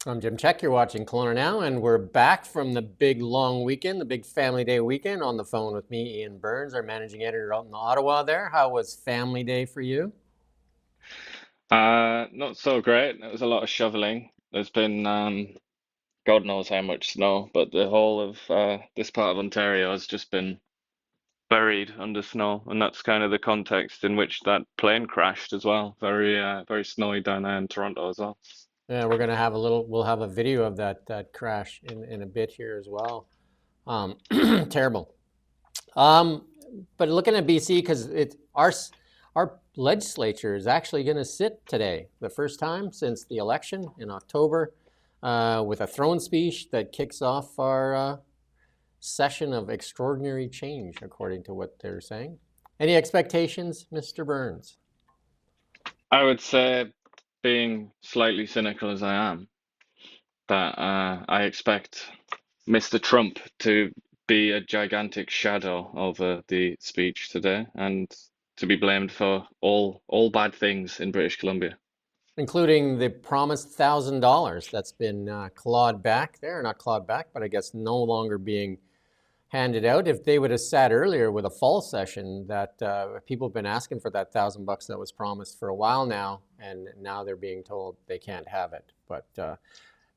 I'm Jim Check. You're watching Kelowna Now, and we're back from the big long weekend, the big Family Day weekend. On the phone with me, Ian Burns, our managing editor out in Ottawa. There, how was Family Day for you? Not so great. There was a lot of shoveling. There's been God knows how much snow, but the whole of this part of Ontario has just been buried under snow, and that's kind of the context in which that plane crashed as well. Very snowy down there in Toronto as well. Yeah, we're gonna have a little. We'll have a video of that crash in a bit here as well. Terrible. Um, but looking at BC, because our legislature is actually going to sit today, the first time since the election in October, with a throne speech that kicks off our session of extraordinary change, according to what they're saying. Any expectations, Mr. Burns? I would say, being slightly cynical as I am, that I expect Mr. Trump to be a gigantic shadow over the speech today and to be blamed for all bad things in British Columbia. Including the promised $1,000 that's been clawed back there, not clawed back, but I guess no longer being handed out. If they would have sat earlier with a fall session, that people have been asking for that $1,000 that was promised for a while now, and now they're being told they can't have it.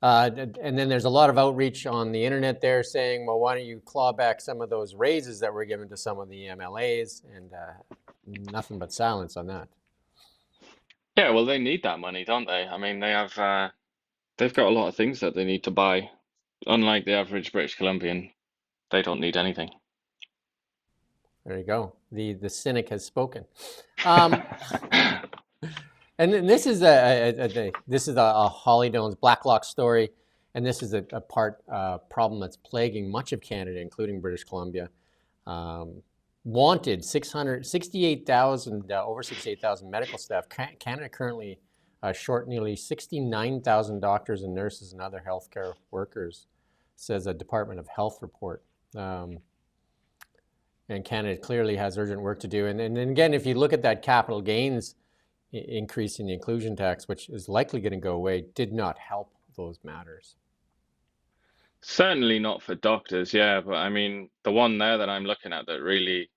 And then there's a lot of outreach on the internet there saying, well, why don't you claw back some of those raises that were given to some of the MLAs, and nothing but silence on that. Yeah, well, they need that money, don't they? I mean, they've got a lot of things that they need to buy. Unlike the average British Columbian, they don't need anything. There you go. The cynic has spoken. Um, and then this is a Holly Jones Blacklock story, and this is a part problem that's plaguing much of Canada, including British Columbia. Um, Wanted 668,000 over 68,000 medical staff. Canada currently short nearly 69,000 doctors and nurses and other healthcare workers, says a Department of Health report. And Canada clearly has urgent work to do. And again, if you look at that capital gains increase in the inclusion tax, which is likely going to go away, did not help those matters. Certainly not for doctors, yeah, but I mean, the one there that I'm looking at that really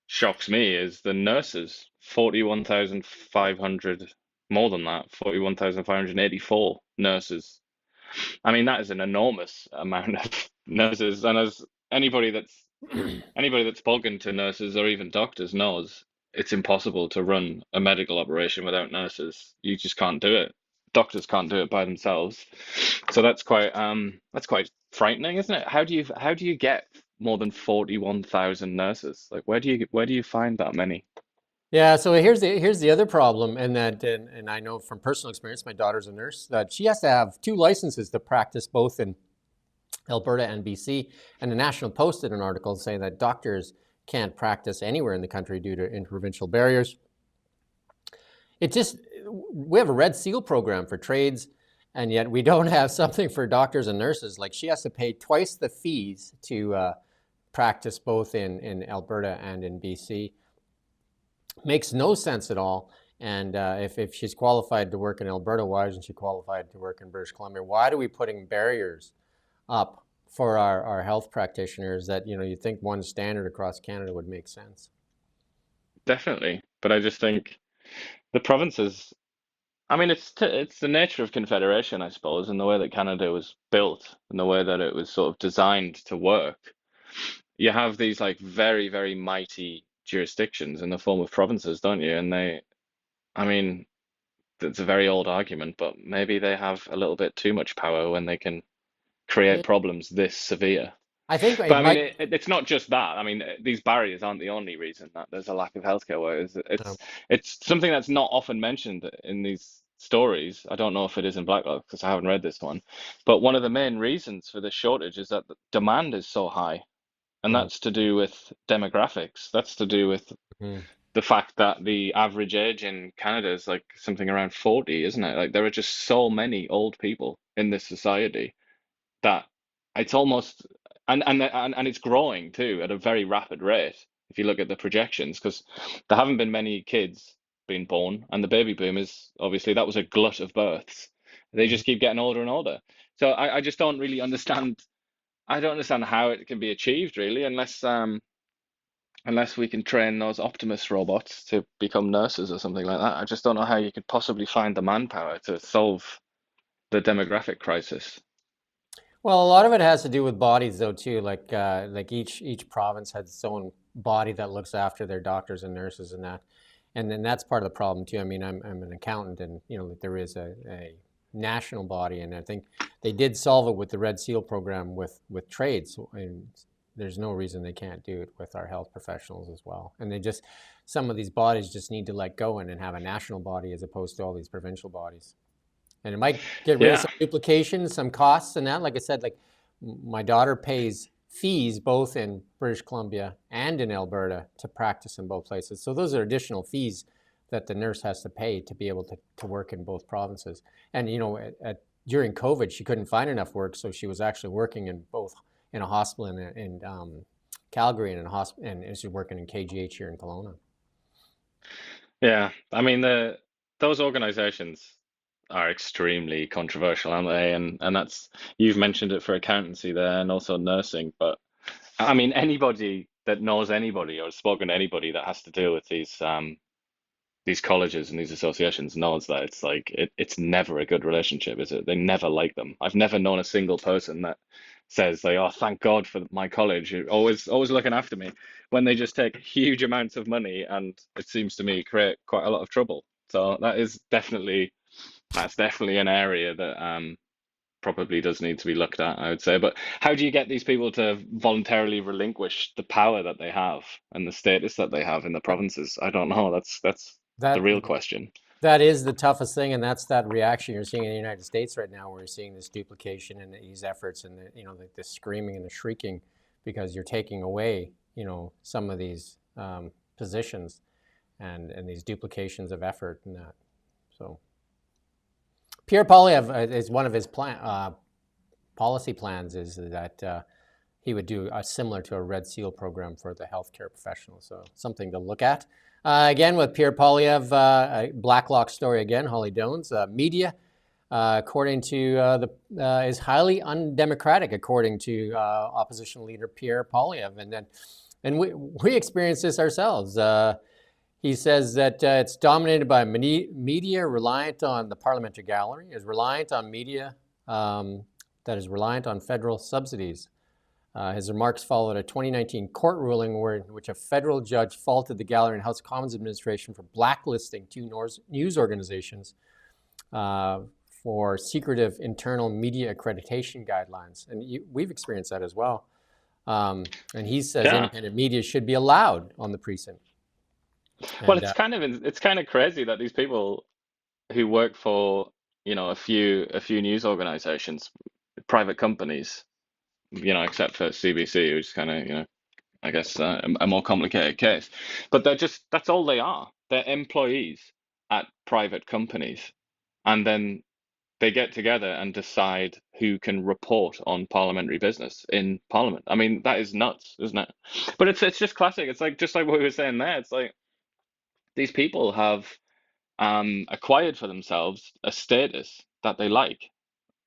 shocks me is the nurses. 41,500, more than that, 41,584 nurses. I mean, that is an enormous amount of nurses, and as anybody that's anybody that's spoken to nurses or even doctors knows, it's impossible to run a medical operation without nurses. You just can't do it. Doctors can't do it by themselves. So that's quite frightening, isn't it? How do you get more than 41,000 nurses? Like where do you find that many? Yeah, so here's the other problem, and I know from personal experience, my daughter's a nurse, that she has to have two licenses to practice both in Alberta and BC. And the National Post did an article saying that doctors can't practice anywhere in the country due to interprovincial barriers. It just We have a Red Seal program for trades, and yet we don't have something for doctors and nurses. Like, she has to pay twice the fees to practice both in Alberta and in BC. Makes no sense at all. And if she's qualified to work in Alberta, why isn't she qualified to work in British Columbia? Why are we putting barriers up for our health practitioners that, you think one standard across Canada would make sense? Definitely. But I just think the provinces, I mean, it's the nature of confederation, I suppose, and the way that Canada was built and the way that it was sort of designed to work. You have these like very, very mighty jurisdictions in the form of provinces, don't you? And I mean, it's a very old argument, but maybe they have a little bit too much power when they can create Yeah, problems this severe. I think But it I mean, might. it's not just that. I mean, these barriers aren't the only reason that there's a lack of healthcare workers. Um, It's something that's not often mentioned in these stories. I don't know if it is in Blacklock because I haven't read this one. But one of the main reasons for this shortage is that the demand is so high, and mm, that's to do with demographics. That's to do with mm. the fact that the average age in Canada is like something around 40, isn't it? Like there are just so many old people in this society that it's almost and it's growing too at a very rapid rate if you look at the projections because there haven't been many kids being born and the baby boom is obviously that was a glut of births They just keep getting older and older. So I just don't really understand. I don't understand how it can be achieved really, unless we can train those Optimus robots to become nurses or something like that. I just don't know how you could possibly find the manpower to solve the demographic crisis. Well, a lot of it has to do with bodies, though, too. Like each province has its own body that looks after their doctors and nurses and that, and then that's part of the problem too. I mean, I'm an accountant, and there is a national body, and I think they did solve it with the Red Seal program with trades, and there's no reason they can't do it with our health professionals as well. And some of these bodies just need to let go and have a national body as opposed to all these provincial bodies. And it might get rid of Yeah. some duplication, some costs and that. Like I said, like my daughter pays fees both in British Columbia and in Alberta to practice in both places. So those are additional fees that the nurse has to pay to be able to work in both provinces. And during COVID, she couldn't find enough work, so she was actually working in a hospital in Calgary and she's working in KGH here in Kelowna. Yeah. I mean, those organizations are extremely controversial, aren't they? And that's, you've mentioned it for accountancy there and also nursing, but I mean, anybody that knows anybody or has spoken to anybody that has to deal with these colleges and these associations knows that it's like it's never a good relationship, is it? They never like them. I've never known a single person that says like, oh, thank God for my college, you're always looking after me, when they just take huge amounts of money and it seems to me create quite a lot of trouble. So that's definitely an area that probably does need to be looked at, I would say. But how do you get these people to voluntarily relinquish the power that they have and the status that they have in the provinces? I don't know. That's the That real question. That is the toughest thing, and that's that reaction you're seeing in the United States right now, where you're seeing this duplication and these efforts, and the screaming and the shrieking, because you're taking away, some of these positions, and these duplications of effort and that. So, Pierre Poilievre is one of his policy plans is that he would do similar to a Red Seal program for the healthcare professionals. So something to look at. Again, with Pierre Poilievre, Blacklock story again, Holly Dones. Media, according to is highly undemocratic, according to opposition leader Pierre Poilievre. And we experienced this ourselves. He says that it's dominated by media reliant on the parliamentary gallery, is reliant on media that is reliant on federal subsidies. His remarks followed a 2019 court ruling in which a federal judge faulted the Gallery and House of Commons administration for blacklisting two news organizations for secretive internal media accreditation guidelines. And we've experienced that as well. And he says independent media should be allowed on the precinct. Well, it's kind of crazy that these people who work for, a few news organizations, private companies, except for CBC, which is kind of, I guess a more complicated case. But that's all they are. They're employees at private companies. And then they get together and decide who can report on parliamentary business in Parliament. I mean, that is nuts, isn't it? But it's just classic. It's like just like what we were saying there. It's like these people have acquired for themselves a status that they like.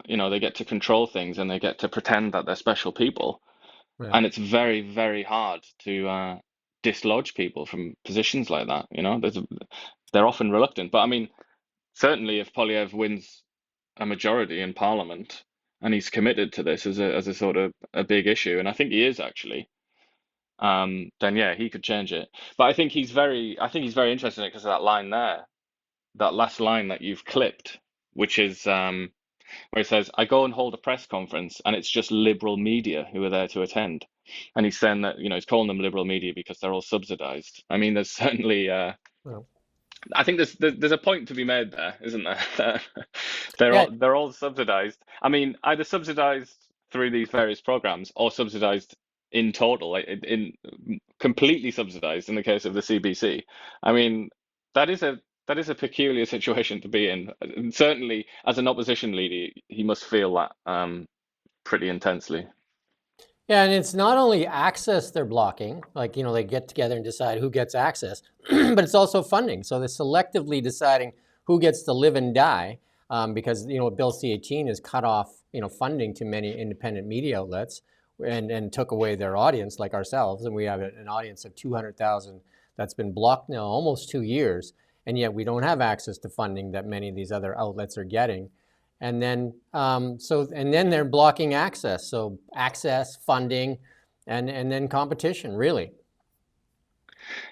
They get to control things and they get to pretend that they're special people. Yeah. And it's very, very hard to dislodge people from positions like that. They're often reluctant. But I mean, certainly if Poilievre wins a majority in Parliament and he's committed to this as a sort of a big issue, and I think he is actually, then yeah, he could change it. But I think he's very interested in it because of that line there, that last line that you've clipped, which is where it says, I go and hold a press conference and it's just liberal media who are there to attend. And he's saying that, he's calling them liberal media because they're all subsidized. I mean, there's certainly, Well, I think there's a point to be made there, isn't there? They're all subsidized. I mean, either subsidized through these various programs or subsidized in total, like in completely subsidized in the case of the CBC. I mean, that is a peculiar situation to be in. And certainly, as an opposition leader, he must feel that pretty intensely. Yeah, and it's not only access they're blocking, like, they get together and decide who gets access, but it's also funding. So they're selectively deciding who gets to live and die because Bill C-18 has cut off funding to many independent media outlets and took away their audience, like ourselves, and we have an audience of 200,000 that's been blocked now almost 2 years, and yet we don't have access to funding that many of these other outlets are getting. And then then they're blocking access. So access, funding, and then competition, really.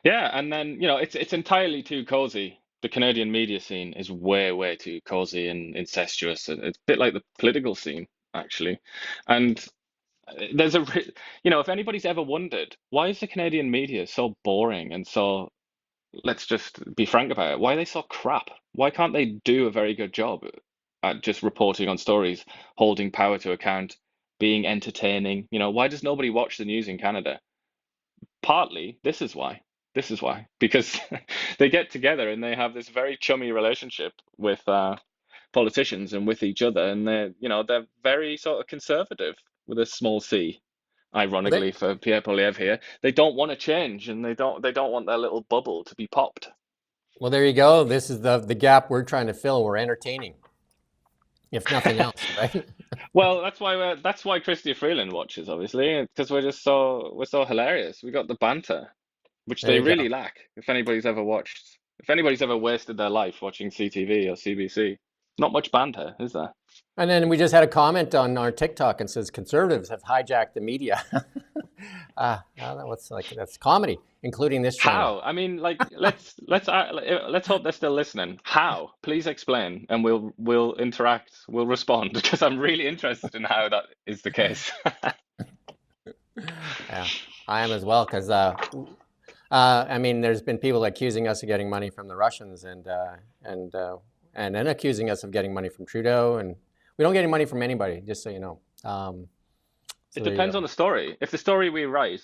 Yeah, and then it's entirely too cozy. The Canadian media scene is way too cozy and incestuous. It's a bit like the political scene, actually. And there's if anybody's ever wondered why is the Canadian media so boring and so, let's just be frank about it, why are they so crap? Why can't they do a very good job at just reporting on stories, holding power to account, being entertaining? Why does nobody watch the news in Canada? Partly, this is why. This is why. Because they get together and they have this very chummy relationship with politicians and with each other, and they're very sort of conservative with a small c. Well, they, Ironically for Pierre Poilievre here, they don't want to change, and they don't want their little bubble to be popped. well, there you go. This is the gap we're trying to fill. We're entertaining, if nothing else, right? Well, that's why Chrystia Freeland watches, obviously, because we're so hilarious. We got the banter, which There they you go. really lack. If anybody's ever wasted their life watching CTV or CBC, not much banter, is there? And then we just had a comment on our TikTok and says conservatives have hijacked the media. That's comedy, including this channel. How? I mean, like, let's hope they're still listening. How? Please explain, and we'll interact, we'll respond, because I'm really interested in how that is the case. Yeah, I am as well, because I mean, there's been people accusing us of getting money from the Russians, and then accusing us of getting money from Trudeau, and we don't get any money from anybody, just so you know. So It there you depends go. on the story. If the story we write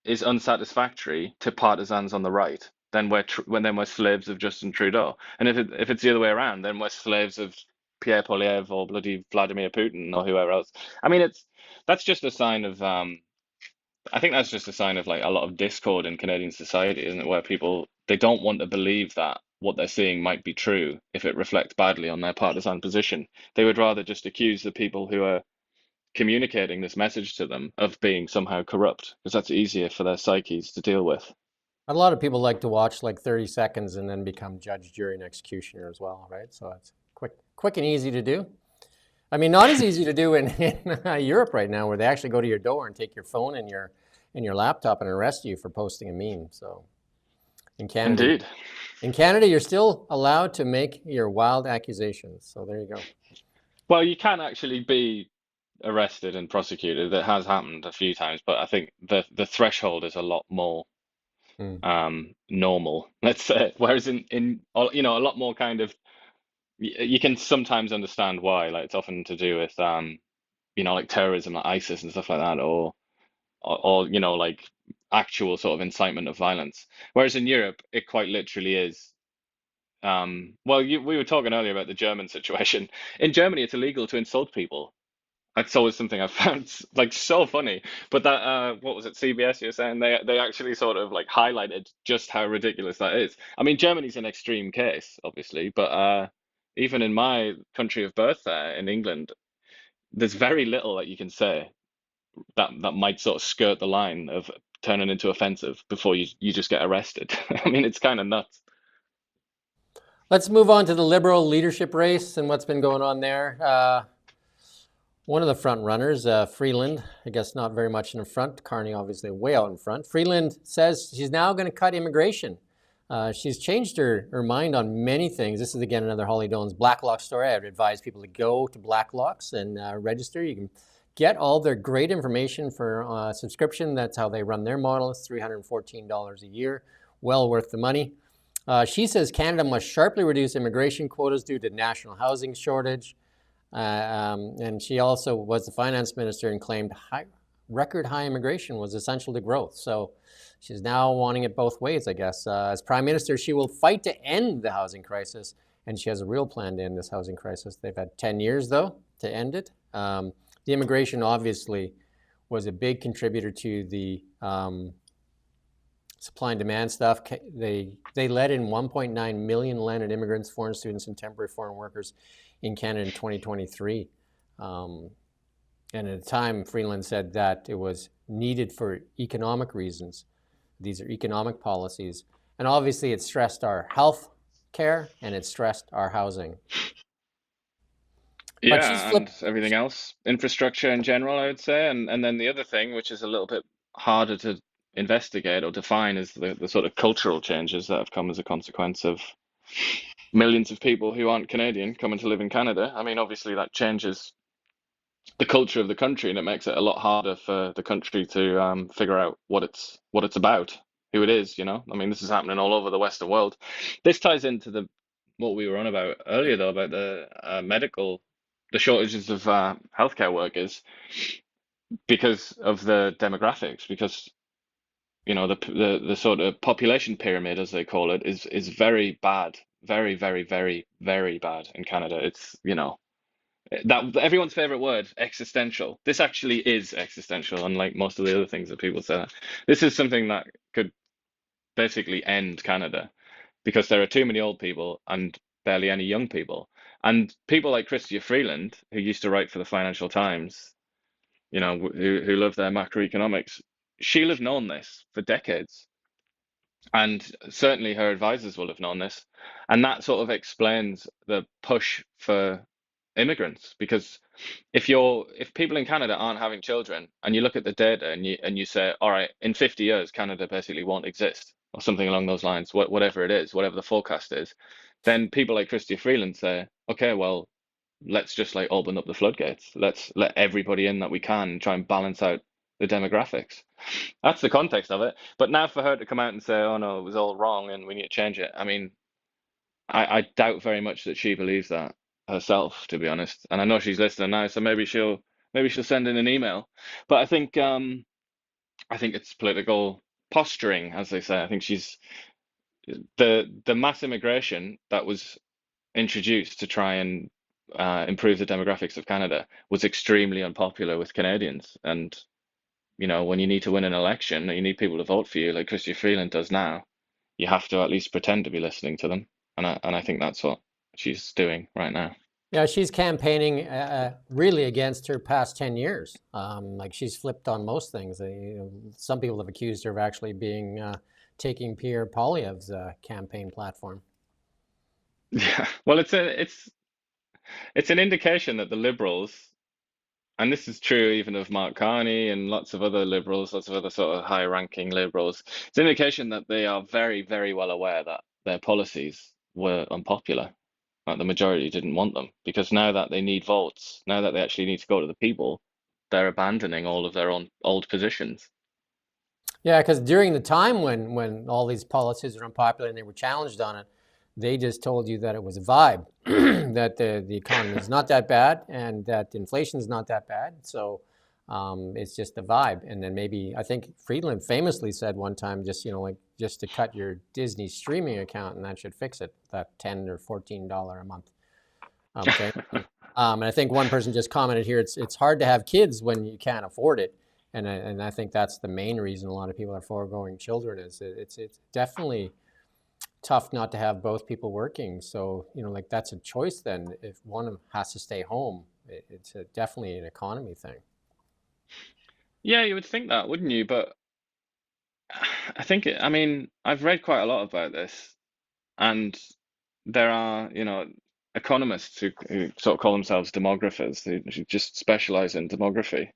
is unsatisfactory to partisans on the right, then we're slaves of Justin Trudeau. And if it's the other way around, then we're slaves of Pierre Poilievre or bloody Vladimir Putin or whoever else. I mean, that's just a sign of I think that's just a sign of like a lot of discord in Canadian society, isn't it? Where people, they don't want to believe that what they're seeing might be true if it reflects badly on their partisan position. They would rather just accuse the people who are communicating this message to them of being somehow corrupt, because that's easier for their psyches to deal with. A lot of people like to watch like 30 seconds and then become judge, jury, and executioner as well, right? So it's quick and easy to do. I mean, not as easy to do in Europe right now, where they actually go to your door and take your phone and your laptop and arrest you for posting a meme. So in Canada, Indeed. in Canada, you're still allowed to make your wild accusations. So there you go. Well, you can actually be arrested and prosecuted. That has happened a few times, but I think the threshold is a lot more Hmm. normal, let's say. Whereas in a lot more kind of, you can sometimes understand why. Like, it's often to do with like terrorism, like ISIS and stuff like that, or like actual sort of incitement of violence. Whereas in Europe, it quite literally is. Well, we were talking earlier about the German situation. In Germany, it's illegal to insult people. That's always something I found like so funny. But that what was it, CBS? You're saying they actually sort of like highlighted just how ridiculous that is. I mean, Germany's an extreme case, obviously, but even in my country of birth, there in England, there's very little that you can say that might sort of skirt the line of turning into offensive before you just get arrested. I mean, it's kind of nuts. Let's move on to the Liberal leadership race and what's been going on there. One of the front runners, Freeland, I guess not very much in the front. Carney obviously way out in front. Freeland says she's now going to cut immigration. She's changed her mind on many things. This is again another Holly Dolan's Blacklock story. I would advise people to go to Blacklocks and register. You can get all their great information for subscription. That's how they run their model. It's $314 a year. Well worth the money. She says Canada must sharply reduce immigration quotas due to national housing shortage. And she also was the finance minister and claimed record high immigration was essential to growth. So she's now wanting it both ways, I guess. As prime minister, she will fight to end the housing crisis, and she has a real plan to end this housing crisis. They've had 10 years, though, to end it. The immigration obviously was a big contributor to the supply and demand stuff. They let in 1.9 million landed immigrants, foreign students, and temporary foreign workers in Canada in 2023. Um, and at the time, Freeland said that it was needed for economic reasons. These are economic policies. And obviously, it stressed our health care and it stressed our housing. But she's Yeah, and flipped. everything else, infrastructure in general, I would say. And then the other thing, which is a little bit harder to investigate or define, is the sort of cultural changes that have come as a consequence of millions of people who aren't Canadian coming to live in Canada. I mean, obviously that changes the culture of the country, and it makes it a lot harder for the country to figure out what it's about, who it is. I mean, this is happening all over the Western world. This ties into the what we were on about earlier, though, about the shortages of healthcare workers because of the demographics, because the sort of population pyramid, as they call it, is very bad, very, very, very, very bad in Canada. It's that everyone's favorite word, existential. This actually is existential, unlike most of the other things that people say. This is something that could basically end Canada because there are too many old people and barely any young people. And people like Chrystia Freeland, who used to write for the Financial Times, who love their macroeconomics, she'll have known this for decades. And certainly her advisors will have known this. And that sort of explains the push for immigrants. Because if people in Canada aren't having children and you look at the data and you say, all right, in 50 years, Canada basically won't exist, or something along those lines, whatever it is, whatever the forecast is, then people like Chrystia Freeland say, okay, well, let's just like open up the floodgates. Let's let everybody in that we can and try and balance out the demographics. That's the context of it. But now for her to come out and say, "Oh no, it was all wrong and we need to change it," I mean, I doubt very much that she believes that herself, to be honest. And I know she's listening now, so maybe she'll send in an email. But I think it's political posturing, as they say. I think she's the mass immigration that was introduced to try and improve the demographics of Canada was extremely unpopular with Canadians. And when you need to win an election, you need people to vote for you, like Chrystia Freeland does now. You have to at least pretend to be listening to them, and I think that's what she's doing right now. Yeah, she's campaigning really against her past 10 years. Like she's flipped on most things. Some people have accused her of actually being taking Pierre Poilievre's campaign platform. Yeah, well, it's an indication that the Liberals, and this is true even of Mark Carney and lots of other Liberals, lots of other sort of high-ranking Liberals, it's an indication that they are very, very well aware that their policies were unpopular. Like the majority didn't want them because now that they need votes, now that they actually need to go to the people, they're abandoning all of their own old positions. Yeah, because during the time when all these policies were unpopular and they were challenged on it, they just told you that it was a vibe, that the economy is not that bad and that inflation is not that bad. So it's just a vibe. And then maybe I think Friedland famously said one time, like just to cut your Disney streaming account and that should fix it, that $10 or $14 a month thing. And I think one person just commented here, it's hard to have kids when you can't afford it. And I think that's the main reason a lot of people are foregoing children is it's definitely tough not to have both people working. So, like that's a choice then. If one of them has to stay home, it's definitely an economy thing. Yeah, you would think that, wouldn't you? But I mean, I've read quite a lot about this, and there are, economists who sort of call themselves demographers, who just specialize in demography,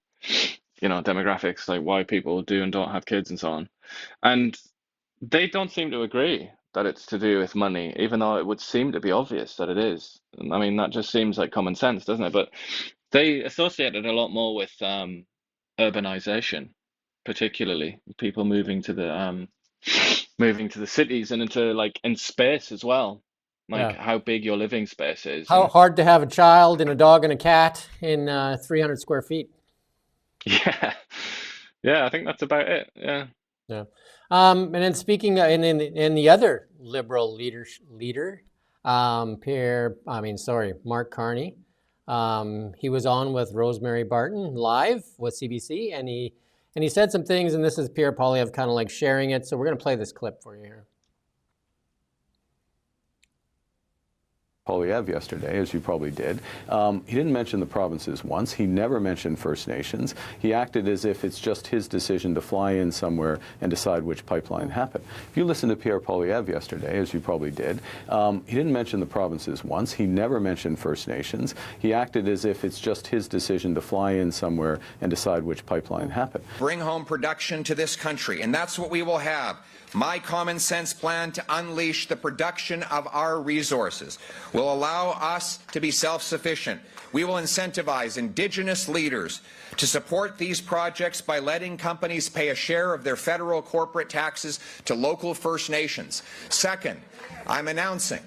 demographics, like why people do and don't have kids and so on. And they don't seem to agree that it's to do with money, even though it would seem to be obvious that it is. I mean, that just seems like common sense, doesn't it? But they associate it a lot more with urbanization, particularly people moving to the cities and into like in space as well, like Yeah. how big your living space is. How And hard to have a child and a dog and a cat in 300 square feet? yeah, yeah, I think that's about it. Yeah. Yeah. And then speaking in the other liberal leader, Mark Carney, he was on with Rosemary Barton live with CBC, and And he said some things, and this is Pierre Poilievre kind of like sharing it. So we're going to play this clip for you here. Poilievre yesterday, as you probably did. He didn't mention the provinces once. He never mentioned First Nations. He acted as if it's just his decision to fly in somewhere and decide which pipeline happened. If you listened to Pierre Poilievre yesterday, as you probably did, he didn't mention the provinces once. He never mentioned First Nations. He acted as if it's just his decision to fly in somewhere and decide which pipeline happened. Bring home production to this country, and that's what we will have. My common sense plan to unleash the production of our resources will allow us to be self-sufficient. We will incentivize Indigenous leaders to support these projects by letting companies pay a share of their federal corporate taxes to local First Nations. Second, I'm announcing,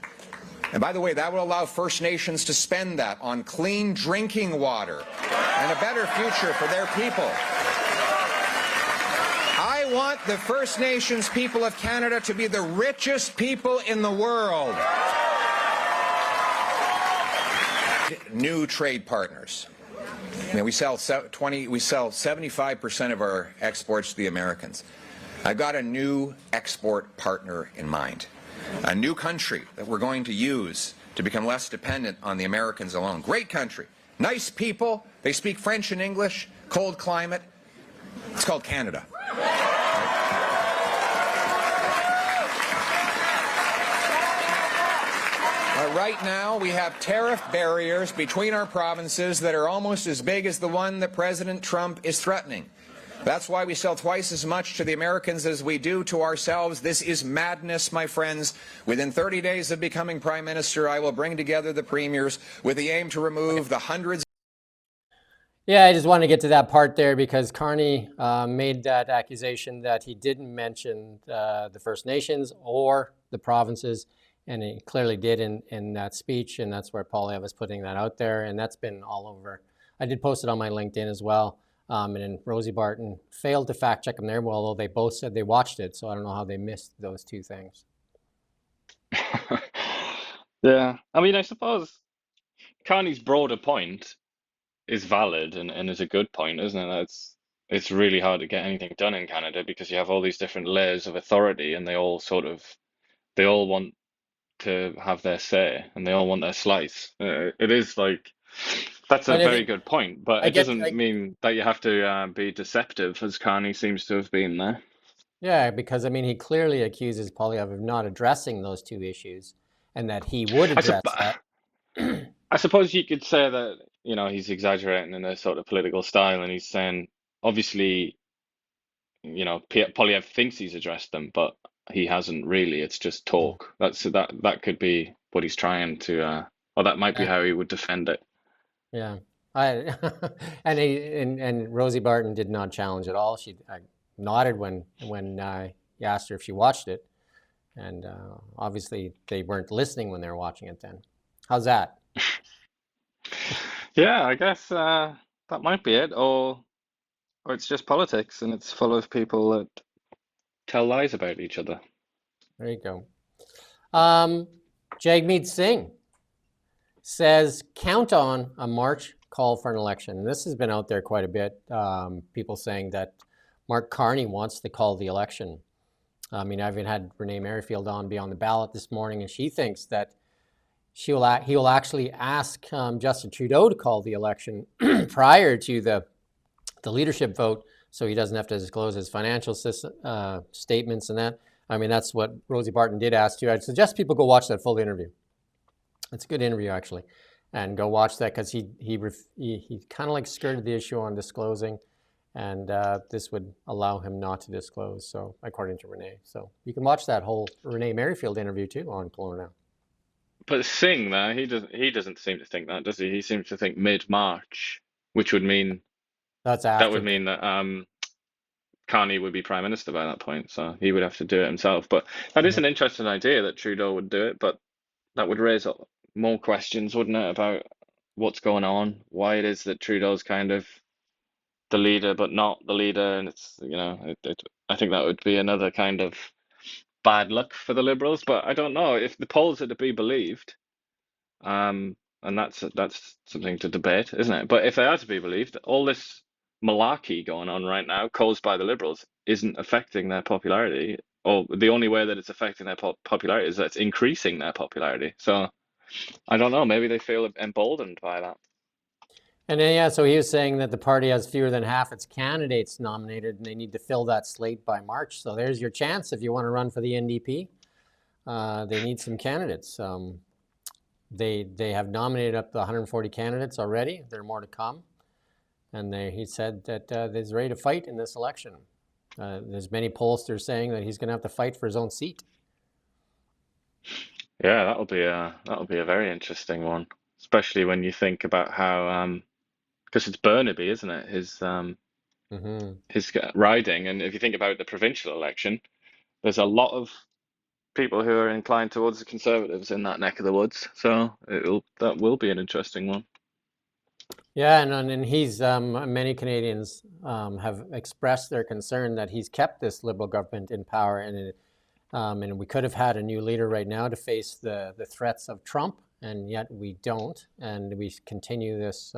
and by the way, that will allow First Nations to spend that on clean drinking water and a better future for their people. I want the First Nations people of Canada to be the richest people in the world. New trade partners. I mean, we sell 75% of our exports to the Americans. I've got a new export partner in mind. A new country that we're going to use to become less dependent on the Americans alone. Great country. Nice people. They speak French and English. Cold climate. It's called Canada. Right now, we have tariff barriers between our provinces that are almost as big as the one that President Trump is threatening. That's why we sell twice as much to the Americans as we do to ourselves. This is madness, my friends. Within 30 days of becoming Prime Minister, I will bring together the premiers with the aim to remove the hundreds. Yeah, I just wanted to get to that part there because Carney made that accusation that he didn't mention the First Nations or the provinces, and he clearly did in that speech, and that's where Poilievre was putting that out there, and that's been all over. I did post it on my LinkedIn as well, and then Rosie Barton failed to fact check him there, although they both said they watched it, so I don't know how they missed those two things. Yeah, I mean, I suppose Carney's broader point is valid and is a good point, isn't it? It's really hard to get anything done in Canada because you have all these different layers of authority, and they all want to have their say, and they all want their slice. It is like that's a very good point, but it doesn't mean that you have to be deceptive, as Carney seems to have been there. Yeah, because I mean, he clearly accuses Poilievre of not addressing those two issues, and that he would address that. I suppose you could say that, you know, he's exaggerating in a sort of political style, and he's saying, obviously, you know, Poilievre thinks he's addressed them, but he hasn't really. It's just talk. That could be what he's trying to, or that might be how he would defend it. Yeah, and Rosie Barton did not challenge at all. She nodded when he asked her if she watched it, and obviously they weren't listening when they were watching it. Then, how's that? Yeah, I guess that might be it, or it's just politics, and it's full of people that tell lies about each other. There you go. Jagmeet Singh says, count on a March call for an election. And this has been out there quite a bit. People saying that Mark Carney wants to call the election. I mean, I even had Renee Merrifield on be on the ballot this morning, and she thinks that he will actually ask Justin Trudeau to call the election prior to the leadership vote, so he doesn't have to disclose his financial statements and that. I mean, that's what Rosie Barton did ask too. I'd suggest people go watch that full interview. It's a good interview, actually, and go watch that because he kind of like skirted the issue on disclosing, and this would allow him not to disclose. So, according to Renee, so you can watch that whole Renee Merrifield interview too on Kelowna Now. But Singh, there, he doesn't seem to think that, does he? He seems to think mid-March, which would mean that would mean that Carney would be Prime Minister by that point, so he would have to do it himself. But that is an interesting idea that Trudeau would do it, but that would raise up more questions, wouldn't it, about what's going on, why it is that Trudeau's kind of the leader but not the leader, and it's, you know, I think that would be another kind of bad luck for the Liberals. But I don't know if the polls are to be believed, and that's something to debate, isn't it? But if they are to be believed, all this malarkey going on right now caused by the Liberals isn't affecting their popularity, or the only way that it's affecting their popularity is that it's increasing their popularity. So I don't know, maybe they feel emboldened by that. And then, yeah, so he was saying that the party has fewer than half its candidates nominated, and they need to fill that slate by March. So there's your chance if you want to run for the NDP. They need some candidates. They have nominated up to 140 candidates already. There are more to come. And he said that he's ready to fight in this election. There's many pollsters saying that he's going to have to fight for his own seat. Yeah, that'll be a very interesting one, especially when you think about how because it's Burnaby, isn't it? His riding, and if you think about the provincial election, there's a lot of people who are inclined towards the Conservatives in that neck of the woods. So that will be an interesting one. Yeah, and he's many Canadians have expressed their concern that he's kept this Liberal government in power, and we could have had a new leader right now to face the threats of Trump, and yet we don't, and we continue this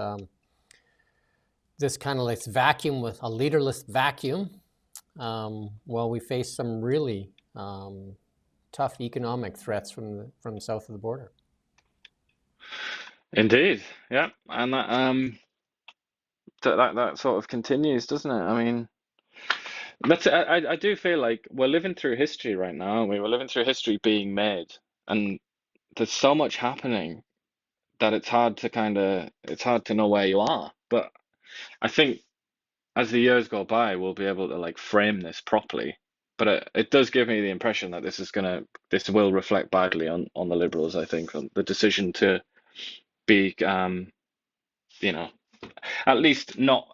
this kind of like vacuum, with a leaderless vacuum, while we face some really tough economic threats from south of the border. Indeed, yeah, and that sort of continues, doesn't it? I mean, I do feel like we're living through history right now, aren't we? We're living through history being made, and there's so much happening that it's hard to know where you are. But I think as the years go by, we'll be able to like frame this properly. But it does give me the impression that this will reflect badly on the Liberals, I think, on the decision to be, you know, at least not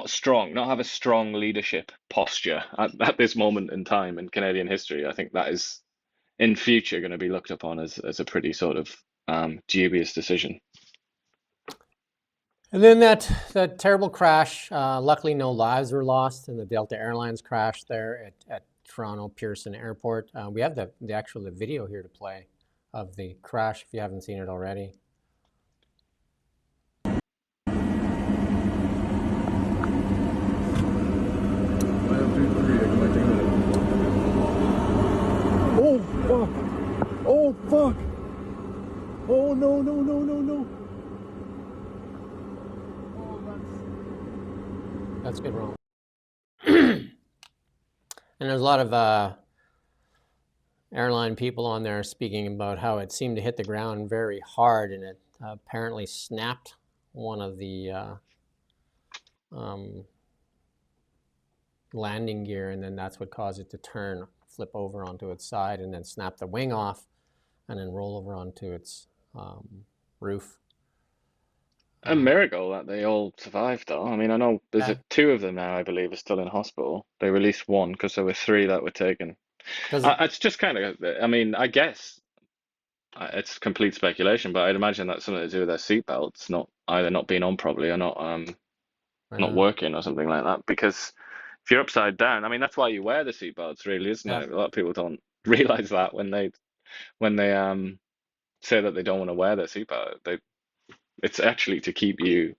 strong, not have a strong leadership posture at this moment in time in Canadian history. I think that is in future going to be looked upon as a pretty sort of dubious decision. And then that terrible crash, luckily no lives were lost in the Delta Airlines crash there at Toronto Pearson Airport. We have the video here to play of the crash if you haven't seen it already. Oh fuck! Oh fuck! Oh no no no no no! That's good, wrong. And there's a lot of airline people on there speaking about how it seemed to hit the ground very hard, and it apparently snapped one of the landing gear, and then that's what caused it to flip over onto its side, and then snap the wing off, and then roll over onto its roof. A miracle that they all survived, though. I mean, I know there's two of them now, I believe, are still in hospital. They released one because there were three that were taken. It's just kind of, I mean, I guess it's complete speculation, but I'd imagine that's something to do with their seatbelts, not being on properly or not working or something like that. Because if you're upside down, I mean, that's why you wear the seatbelts, really, isn't it? A lot of people don't realize that when they say that they don't want to wear their seatbelt. It's actually to keep you,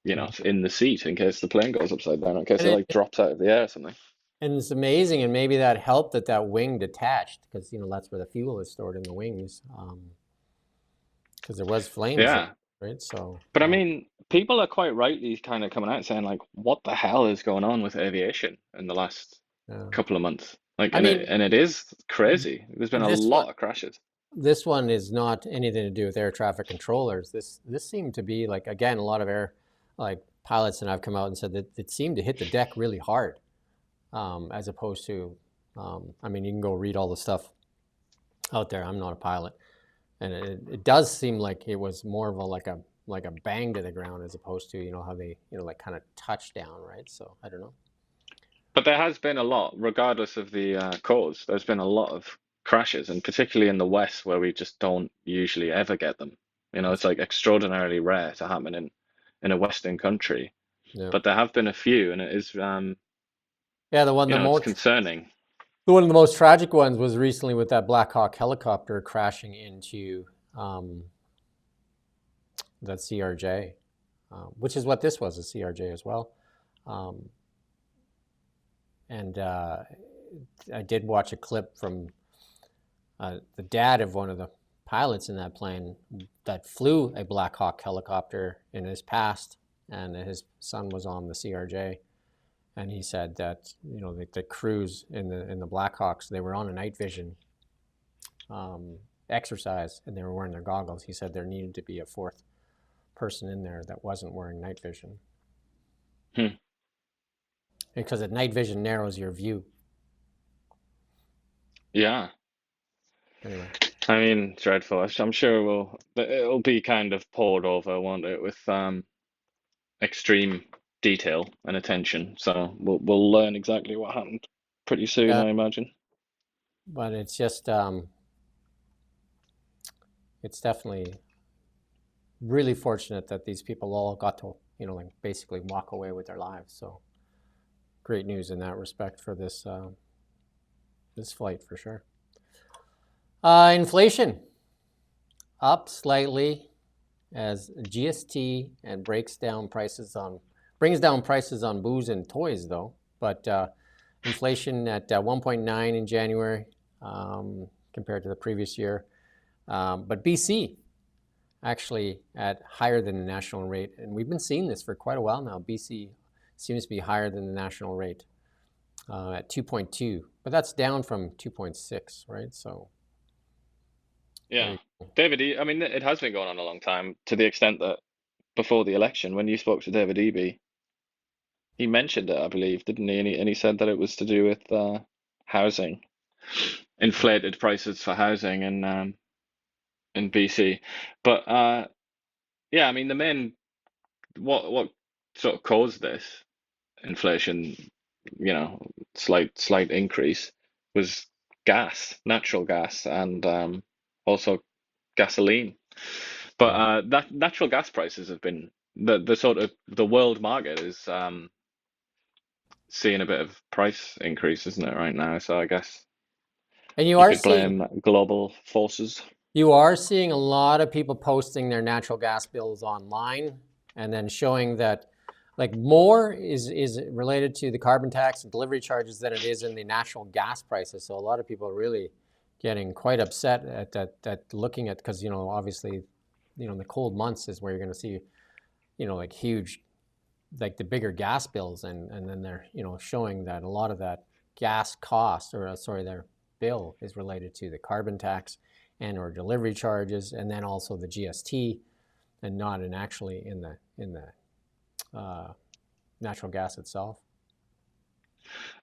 in the seat in case the plane goes upside down, in case it drops out of the air or something. And it's amazing, and maybe that helped that wing detached, because that's where the fuel is stored, in the wings, because there was flames. Yeah. Right. So. But I mean, people are quite rightly kind of coming out saying like, "What the hell is going on with aviation in the last couple of months?" Like, and it is crazy. There's been a lot of crashes. This one is not anything to do with air traffic controllers. This seemed to be like, again, a lot of pilots, and I've come out and said that it seemed to hit the deck really hard, as opposed to, I mean, you can go read all the stuff out there. I'm not a pilot, and it does seem like it was more of a bang to the ground, as opposed to how they like kind of touch down, right? So I don't know. But there has been a lot, regardless of the cause. There's been a lot of crashes, and particularly in the West, where we just don't usually ever get them. It's like extraordinarily rare to happen in a Western country. Yeah. But there have been a few, and it is the most concerning. One of the most tragic ones was recently with that Black Hawk helicopter crashing into that CRJ, which is what this was, a CRJ as well. Um, and I did watch a clip from the dad of one of the pilots in that plane that flew a Black Hawk helicopter in his past, and his son was on the CRJ. And he said that the crews in the Black Hawks, they were on a night vision exercise, and they were wearing their goggles. He said there needed to be a fourth person in there that wasn't wearing night vision, because at night vision narrows your view. Yeah. Anyway, I mean, dreadful. I'm sure it'll be kind of poured over, won't it, with extreme detail and attention. So we'll learn exactly what happened pretty soon, yeah, I imagine. but it's just it's definitely really fortunate that these people all got to like basically walk away with their lives. So great news in that respect for this this flight for sure. Inflation up slightly as GST and brings down prices on booze and toys though. But inflation at 1.9 in January compared to the previous year. But BC actually at higher than the national rate, and we've been seeing this for quite a while now. BC seems to be higher than the national rate at 2.2, but that's down from 2.6, right? So Yeah. David, I mean, it has been going on a long time, to the extent that before the election, when you spoke to David Eby, he mentioned it, I believe, didn't he? And he said that it was to do with housing, inflated prices for housing in BC. But yeah, I mean, the main what sort of caused this inflation, slight increase was natural gas, and also gasoline. But that natural gas prices have been the sort of the world market is seeing a bit of price increase, isn't it, right now? So I guess and you could blame global forces. you are seeing a lot of people posting their natural gas bills online and then showing that like more is related to the carbon tax and delivery charges than it is in the natural gas prices. So a lot of people are really getting quite upset at that looking at, because obviously the cold months is where you're going to see like huge, like the bigger gas bills, and then they're showing that a lot of that gas cost, or sorry, their bill is related to the carbon tax and or delivery charges, and then also the GST, and not actually in the natural gas itself.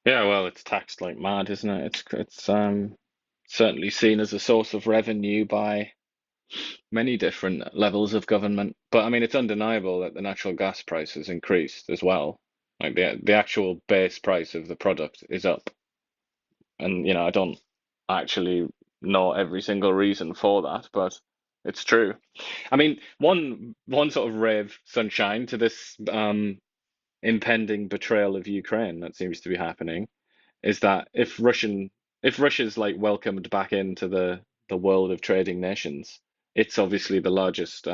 Yeah, well, it's taxed like mad, isn't it? It's certainly seen as a source of revenue by many different levels of government. But I mean, it's undeniable that the natural gas price has increased as well. Like the actual base price of the product is up. And I don't actually know every single reason for that, but it's true. I mean, one sort of ray of sunshine to this impending betrayal of Ukraine that seems to be happening is that if Russia's like welcomed back into the world of trading nations, it's obviously the largest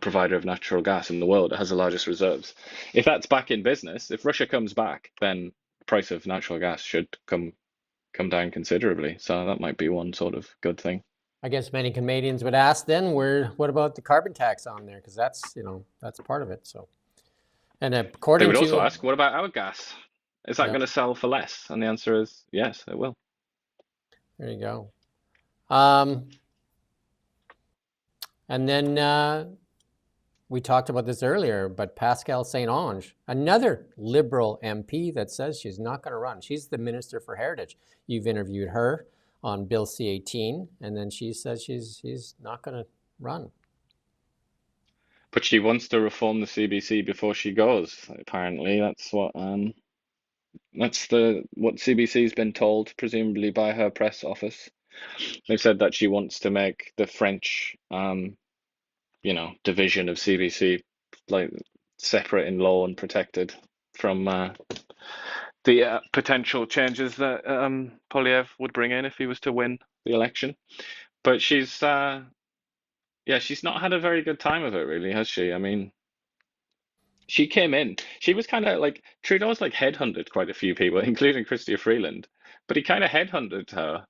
provider of natural gas in the world. It has the largest reserves. If that's back in business, if Russia comes back, then the price of natural gas should come down considerably. So that might be one sort of good thing. I guess many Canadians would ask then, what about the carbon tax on there? Because that's that's part of it. So, and They according would to also ask, what about our gas? Is that going to sell for less? And the answer is yes, it will. There you go. And then we talked about this earlier, but Pascale St-Onge, another Liberal MP that says she's not going to run. She's the Minister for Heritage. You've interviewed her on Bill C-18, and then she says she's not going to run. But she wants to reform the CBC before she goes. Apparently, that's what CBC's been told, presumably by her press office. They've said that she wants to make the French, division of CBC like separate in law and protected from the potential changes that Poilievre would bring in if he was to win the election. But she's not had a very good time of it, really, has she? I mean, she came in. She was kind of like Trudeau's like headhunted quite a few people, including Chrystia Freeland, but he kind of headhunted her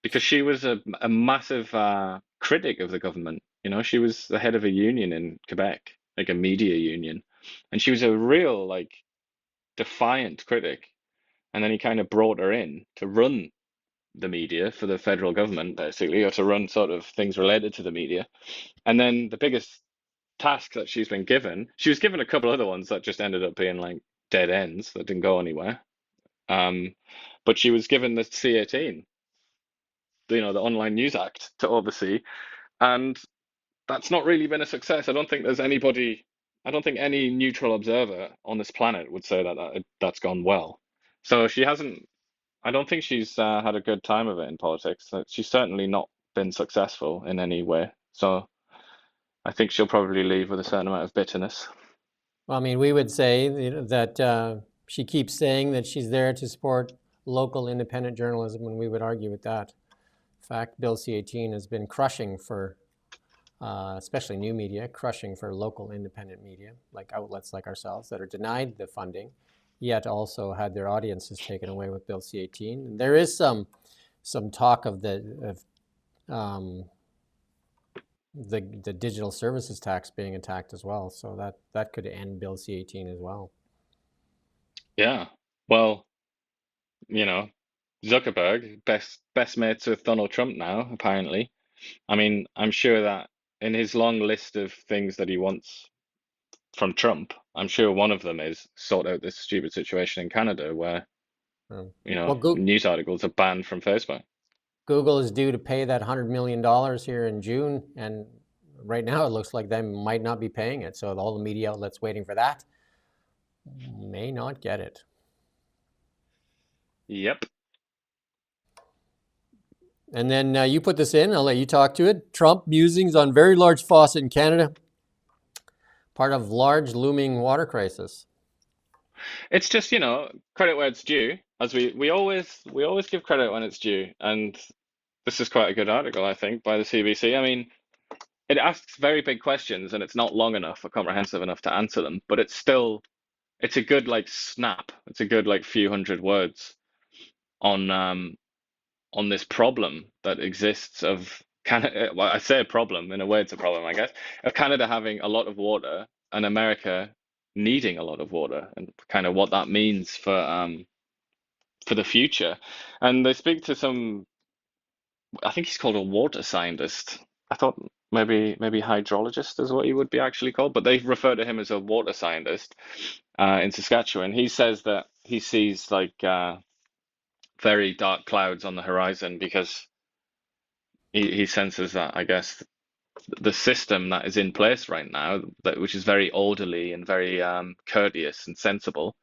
because she was a massive critic of the government. You know, she was the head of a union in Quebec, like a media union, and she was a real like defiant critic. And then he kind of brought her in to run the media for the federal government, basically, or to run sort of things related to the media. And then the biggest task that she's been given, she was given a couple other ones that just ended up being like dead ends that didn't go anywhere. But she was given the C-18, you know, the Online News Act to oversee, and that's not really been a success. I don't think there's anybody, I don't think any neutral observer on this planet would say that, that's gone well. So she hasn't, I don't think she's had a good time of it in politics. She's certainly not been successful in any way. So I think she'll probably leave with a certain amount of bitterness. Well, I mean, we would say that she keeps saying that she's there to support local independent journalism, and we would argue with that. In fact, Bill C-18 has been crushing for, especially new media, crushing for local independent media, like outlets like ourselves that are denied the funding, yet also had their audiences taken away with Bill C-18. There is some talk of the digital services tax being attacked as well, so that could end Bill C-18 as well. Yeah. Well, you know, Zuckerberg, best mates with Donald Trump now, apparently. I mean, I'm sure that in his long list of things that he wants from Trump, I'm sure one of them is sort out this stupid situation in Canada where, you know, Well, news articles are banned from Facebook. Google is due to pay that $100 million here in June, and right now it looks like they might not be paying it. So all the media outlets waiting for that may not get it. Yep. And then you put this in, I'll let you talk to it. Trump musings on very large faucet in Canada, part of large looming water crisis. It's just, you know, credit where it's due, as we always give credit when it's due. And this is quite a good article, I think, by the CBC. I mean, it asks very big questions and it's not long enough or comprehensive enough to answer them, but it's a good like snap. It's a good like few hundred words on this problem that exists of Canada. Well, I say a problem, in a way it's a problem, I guess, of Canada having a lot of water and America needing a lot of water, and kind of what that means for the future. And they speak to some, I think he's called a water scientist. I thought maybe hydrologist is what he would be actually called, but they refer to him as a water scientist in Saskatchewan. He says that he sees like very dark clouds on the horizon because he senses that, I guess, the system that is in place right now, which is very orderly and very courteous and sensible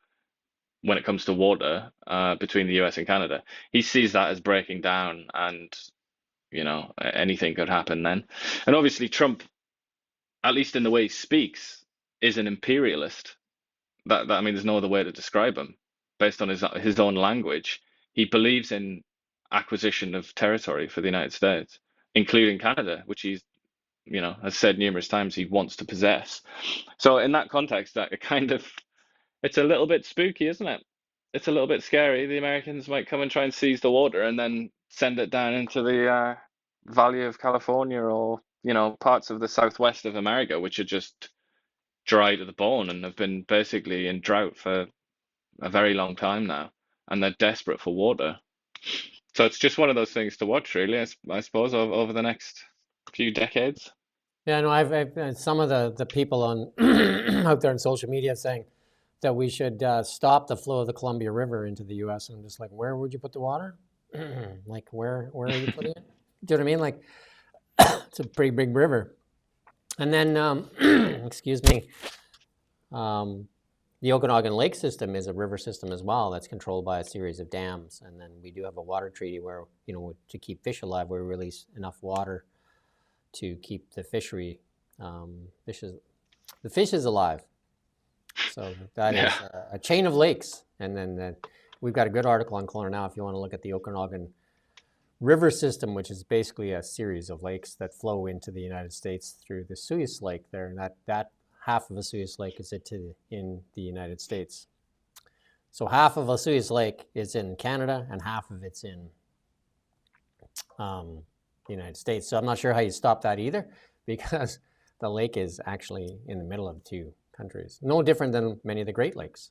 when it comes to water between the US and Canada, he sees that as breaking down, and you know, anything could happen then. And obviously Trump, at least in the way he speaks, is an imperialist. That I mean, there's no other way to describe him. Based on his own language, he believes in acquisition of territory for the United States, including Canada, which he's, you know, has said numerous times he wants to possess. So in that context, that it kind of, it's a little bit spooky, isn't it? It's a little bit scary. The Americans might come and try and seize the water and then send it down into the Valley of California, or, you know, parts of the southwest of America, which are just dry to the bone and have been basically in drought for a very long time now, and they're desperate for water. So it's just one of those things to watch, really, I suppose, over the next few decades. Yeah, no, I've some of the people on out there on social media saying that we should stop the flow of the Columbia River into the U.S. And I'm just like, where would you put the water? Like, where are you putting it? Do you know what I mean? Like, it's a pretty big river. And then, excuse me, the Okanagan Lake system is a river system as well that's controlled by a series of dams. And then we do have a water treaty where, you know, to keep fish alive, we release enough water to keep the fishery, the fish is alive. So that is a chain of lakes. And then we've got a good article on Kelowna Now if you want to look at the Okanagan River system, which is basically a series of lakes that flow into the United States through the Suez Lake there. And that half of Vesuvius Lake is in the United States. So half of Vesuvius Lake is in Canada and half of it's in the United States. So I'm not sure how you stop that either, because the lake is actually in the middle of two countries. No different than many of the Great Lakes.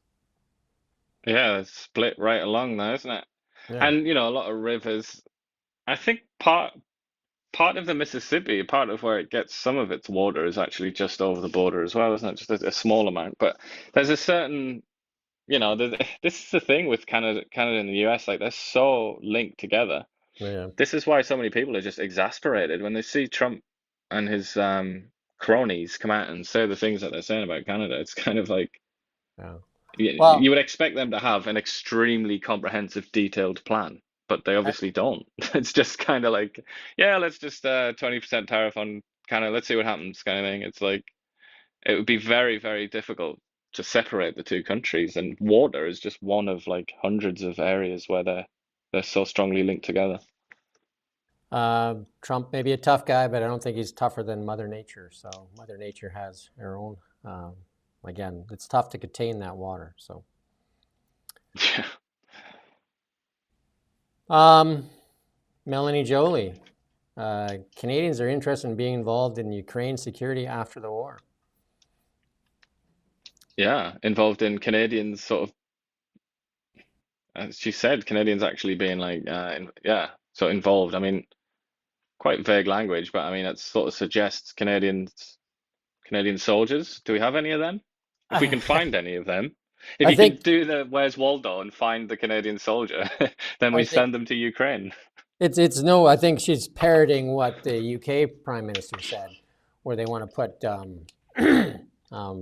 Yeah, it's split right along there, isn't it? Yeah. And a lot of rivers. I think part of the Mississippi, part of where it gets some of its water is actually just over the border as well, isn't it? Just a small amount. But there's a certain, this is the thing with Canada and the US, like they're so linked together. Yeah. This is why so many people are just exasperated when they see Trump and his cronies come out and say the things that they're saying about Canada. It's kind of like Yeah. you Well, would expect them to have an extremely comprehensive, detailed plan, but they obviously don't. It's just kind of like, yeah, let's just 20% tariff on Canada. Let's see what happens, kind of thing. It's like it would be very, very difficult to separate the two countries, and water is just one of like hundreds of areas where they're so strongly linked together. Trump may be a tough guy, but I don't think he's tougher than Mother Nature. So Mother Nature has her own. Again, it's tough to contain that water. So, Yeah. Melanie Jolie, Canadians are interested in being involved in Ukraine security after the war. Yeah, involved in Canadians sort of, as she said, Canadians actually being like, so involved. I mean, quite vague language, but I mean, it sort of suggests Canadian soldiers. Do we have any of them? If we can find any of them, if I you can think do the Where's Waldo and find the Canadian soldier, then I we think send them to Ukraine. it's no. I think she's parroting what the UK Prime Minister said, where they want to put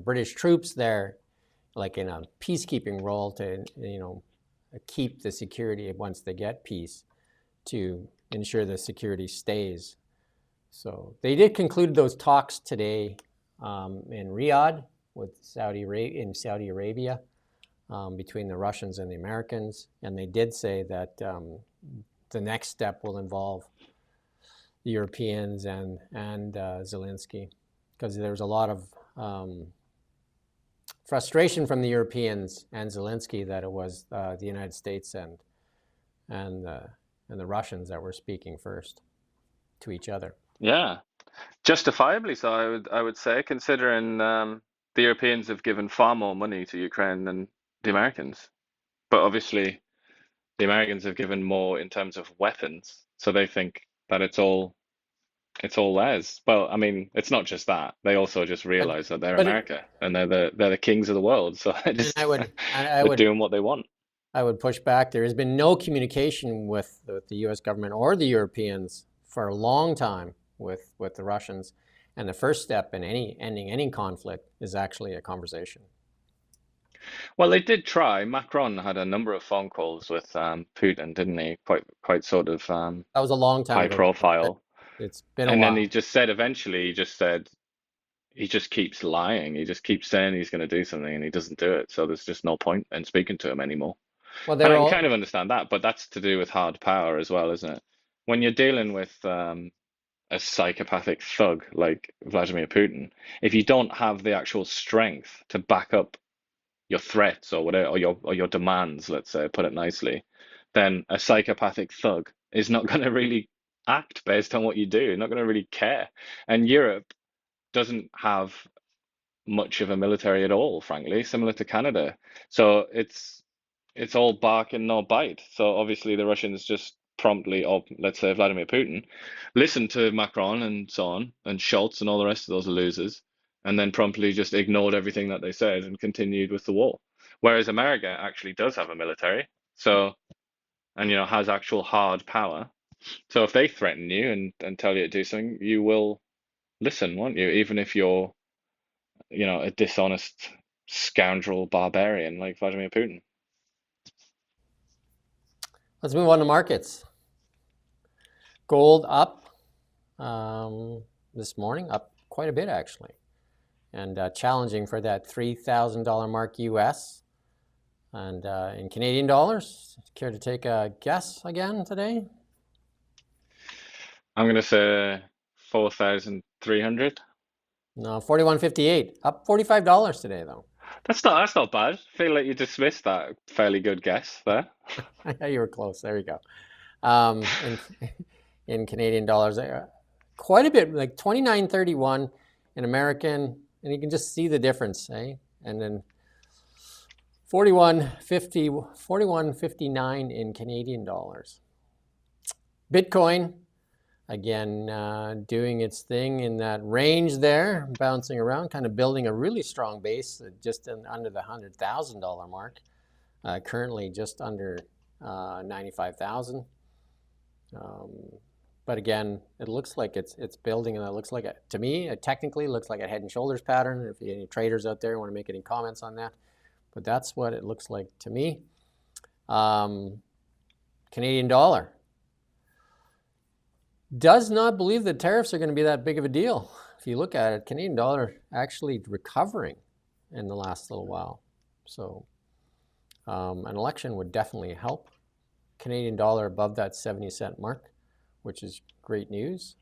British troops there, like in a peacekeeping role to keep the security once they get peace, to ensure the security stays. So they did conclude those talks today in Riyadh with Saudi Arabia between the Russians and the Americans, and they did say that the next step will involve the Europeans and Zelensky, because there's a lot of frustration from the Europeans and Zelensky that it was the United States and the Russians that were speaking first to each other. Yeah, justifiably so, I would say, considering the Europeans have given far more money to Ukraine than the Americans. But obviously, the Americans have given more in terms of weapons, so they think that it's all theirs. Well, I mean, it's not just that. They also just realize that they're But America and they're the kings of the world. So and they're doing what they want. I would push back. There has been no communication with the U.S. government or the Europeans for a long time with the Russians, and the first step in ending any conflict is actually a conversation. Well, they did try. Macron had a number of phone calls with Putin, didn't he? Quite sort of That was a long time high ago. profile. It's been a And while. then he just said eventually, he just keeps lying. He just keeps saying he's going to do something and he doesn't do it. So there's just no point in speaking to him anymore. Well, And I can kind of understand that, but that's to do with hard power as well, isn't it? When you're dealing with a psychopathic thug like Vladimir Putin, if you don't have the actual strength to back up your threats or whatever, or your demands, let's say, put it nicely, then a psychopathic thug is not going to really act based on what you do, not going to really care. And Europe doesn't have much of a military at all, frankly, similar to Canada. So it's all bark and no bite. So obviously the Russians just promptly, or let's say Vladimir Putin, listened to Macron and so on, and Schultz and all the rest of those losers, and then promptly just ignored everything that they said and continued with the war. Whereas America actually does have a military, so, and has actual hard power. So if they threaten you and tell you to do something, you will listen, won't you? Even if you're, a dishonest scoundrel barbarian like Vladimir Putin. Let's move on to markets. Gold up this morning, up quite a bit actually, and challenging for that $3,000 mark US. And in Canadian dollars, care to take a guess again today? I'm going to say 4,300. No, 41.58, up $45 today though. That's not bad. I feel like you dismissed that fairly good guess there. You were close. There you go. In in Canadian dollars, quite a bit, like 29.31 in American, and you can just see the difference, eh? And then 41.59 in Canadian dollars. Bitcoin, again, doing its thing in that range there, bouncing around, kind of building a really strong base, just under the $100,000 mark. Currently just under 95,000. But again, it looks like it's building, and it looks like, to me, it technically looks like a head and shoulders pattern. If any traders out there want to make any comments on that, but that's what it looks like to me. Canadian dollar does not believe that tariffs are going to be that big of a deal. If you look at it, Canadian dollar actually recovering in the last little while. So an election would definitely help. Canadian dollar above that 70-cent mark, which is great news.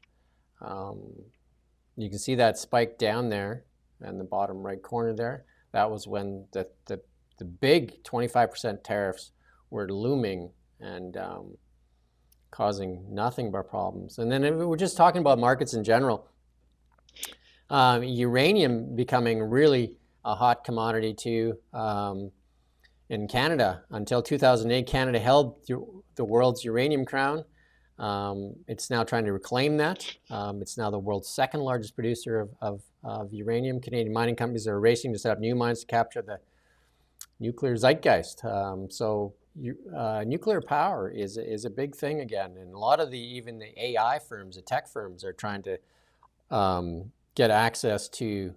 You can see that spike down there in the bottom right corner there. That was when the big 25% tariffs were looming and causing nothing but problems. And then we're just talking about markets in general. Uranium becoming really a hot commodity too. In Canada, until 2008, Canada held the world's uranium crown. It's now trying to reclaim that. It's now the world's second largest producer of uranium. Canadian mining companies are racing to set up new mines to capture the nuclear zeitgeist. Nuclear power is a big thing again, and a lot of even the AI firms, the tech firms, are trying to get access to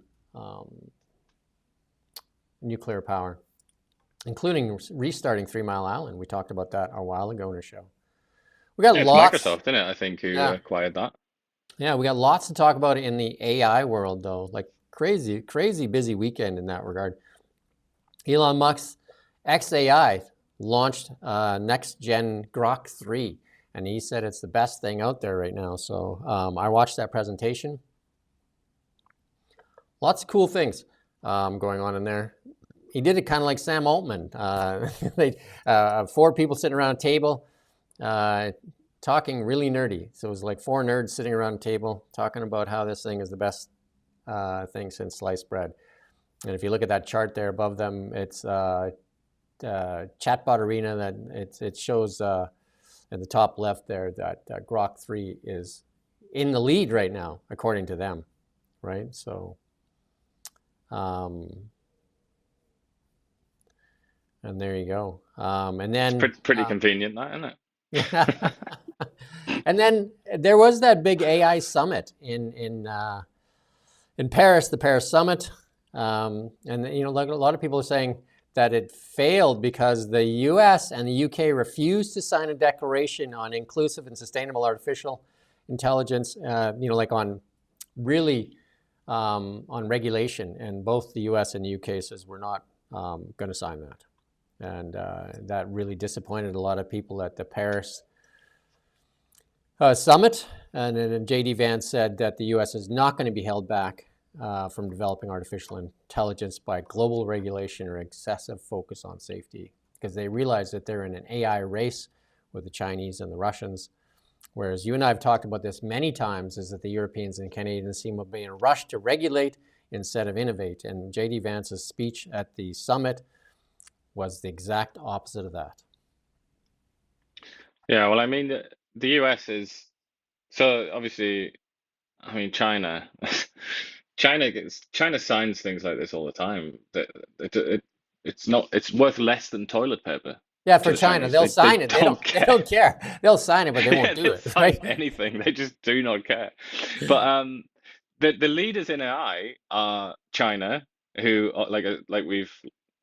nuclear power, including restarting 3 Mile Island. We talked about that a while ago in our show. We got It's lots. Microsoft, isn't it? I think who acquired that. Yeah, we got lots to talk about in the AI world, though. Like crazy busy weekend in that regard. Elon Musk's xAI launched next gen Grok 3, and he said it's the best thing out there right now. So I watched that presentation. Lots of cool things going on in there. He did it kind of like Sam Altman. 4 people sitting around a table talking really nerdy. So it was like 4 nerds sitting around a table talking about how this thing is the best thing since sliced bread. And if you look at that chart there above them, it's Chatbot Arena. That it shows at the top left there that Grok 3 is in the lead right now, according to them, right? So, and there you go. And then It's pretty convenient, that, isn't it? Yeah. And then there was that big AI summit in Paris, the Paris Summit. And like a lot of people are saying that it failed because the US and the UK refused to sign a declaration on inclusive and sustainable artificial intelligence, like on really on regulation. And both the US and the UK says we're not going to sign that. And that really disappointed a lot of people at the Paris summit. And then J.D. Vance said that the U.S. is not going to be held back from developing artificial intelligence by global regulation or excessive focus on safety, because they realize that they're in an AI race with the Chinese and the Russians. Whereas you and I have talked about this many times, is that the Europeans and Canadians seem to be in a rush to regulate instead of innovate. And J.D. Vance's speech at the summit was the exact opposite of that. Yeah, well, I mean, the US is so obviously. I mean, China, China signs things like this all the time. It's worth less than toilet paper. Yeah, to for the China, Chinese. they'll They sign it. They don't don't care. They'll sign it, but they Yeah, won't do they'll it, sign right? anything. They just do not care. But the leaders in AI are China, who like we've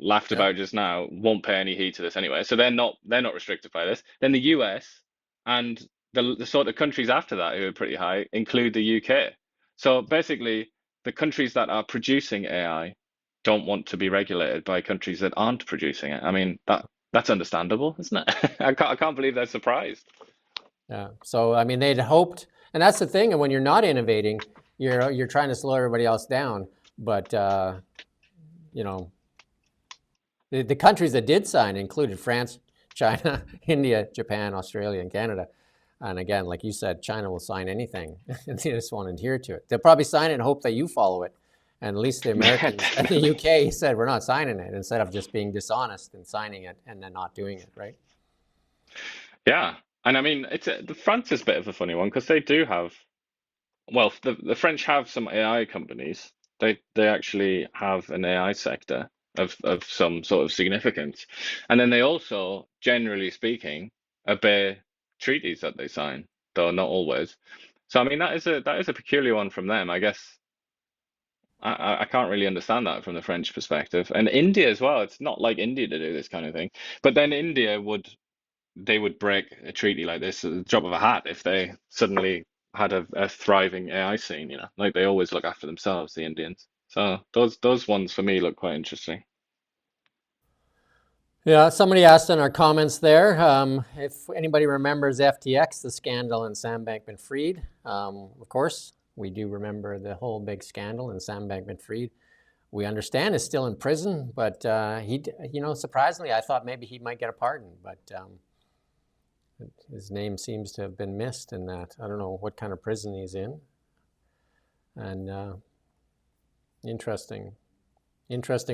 laughed Yeah. about just now, won't pay any heed to this anyway. So they're not restricted by this. Then the US and the sort of countries after that who are pretty high include the UK. So basically, the countries that are producing AI don't want to be regulated by countries that aren't producing it. I mean, that's understandable, isn't it? I can't believe they're surprised. Yeah. So I mean, they'd hoped, and that's the thing. And when you're not innovating, you're trying to slow everybody else down, but you know, the countries that did sign included France, China, India, Japan, Australia, and Canada. And again, like you said, China will sign anything, and they just won't adhere to it. They'll probably sign it and hope that you follow it. And at least the Americans and the UK said, we're not signing it, instead of just being dishonest and signing it and then not doing it, right? Yeah, and I mean, the France is a bit of a funny one because they do have, well, the French have some AI companies. They actually have an AI sector of some sort of significance, and then they also, generally speaking, obey treaties that they sign, though not always. So I mean, that is a peculiar one from them, I guess. I can't really understand that from the French perspective, and India as well. It's not like India to do this kind of thing, but then India would break a treaty like this at the drop of a hat if they suddenly had a thriving AI scene, you know, like they always look after themselves, the Indians. So those ones for me look quite interesting. Yeah, somebody asked in our comments there if anybody remembers FTX, the scandal and Sam Bankman-Fried. Of course, we do remember the whole big scandal, and Sam Bankman-Fried, we understand, is still in prison. But he, you know, surprisingly, I thought maybe he might get a pardon, but his name seems to have been missed in that. I don't know what kind of prison he's in. And interesting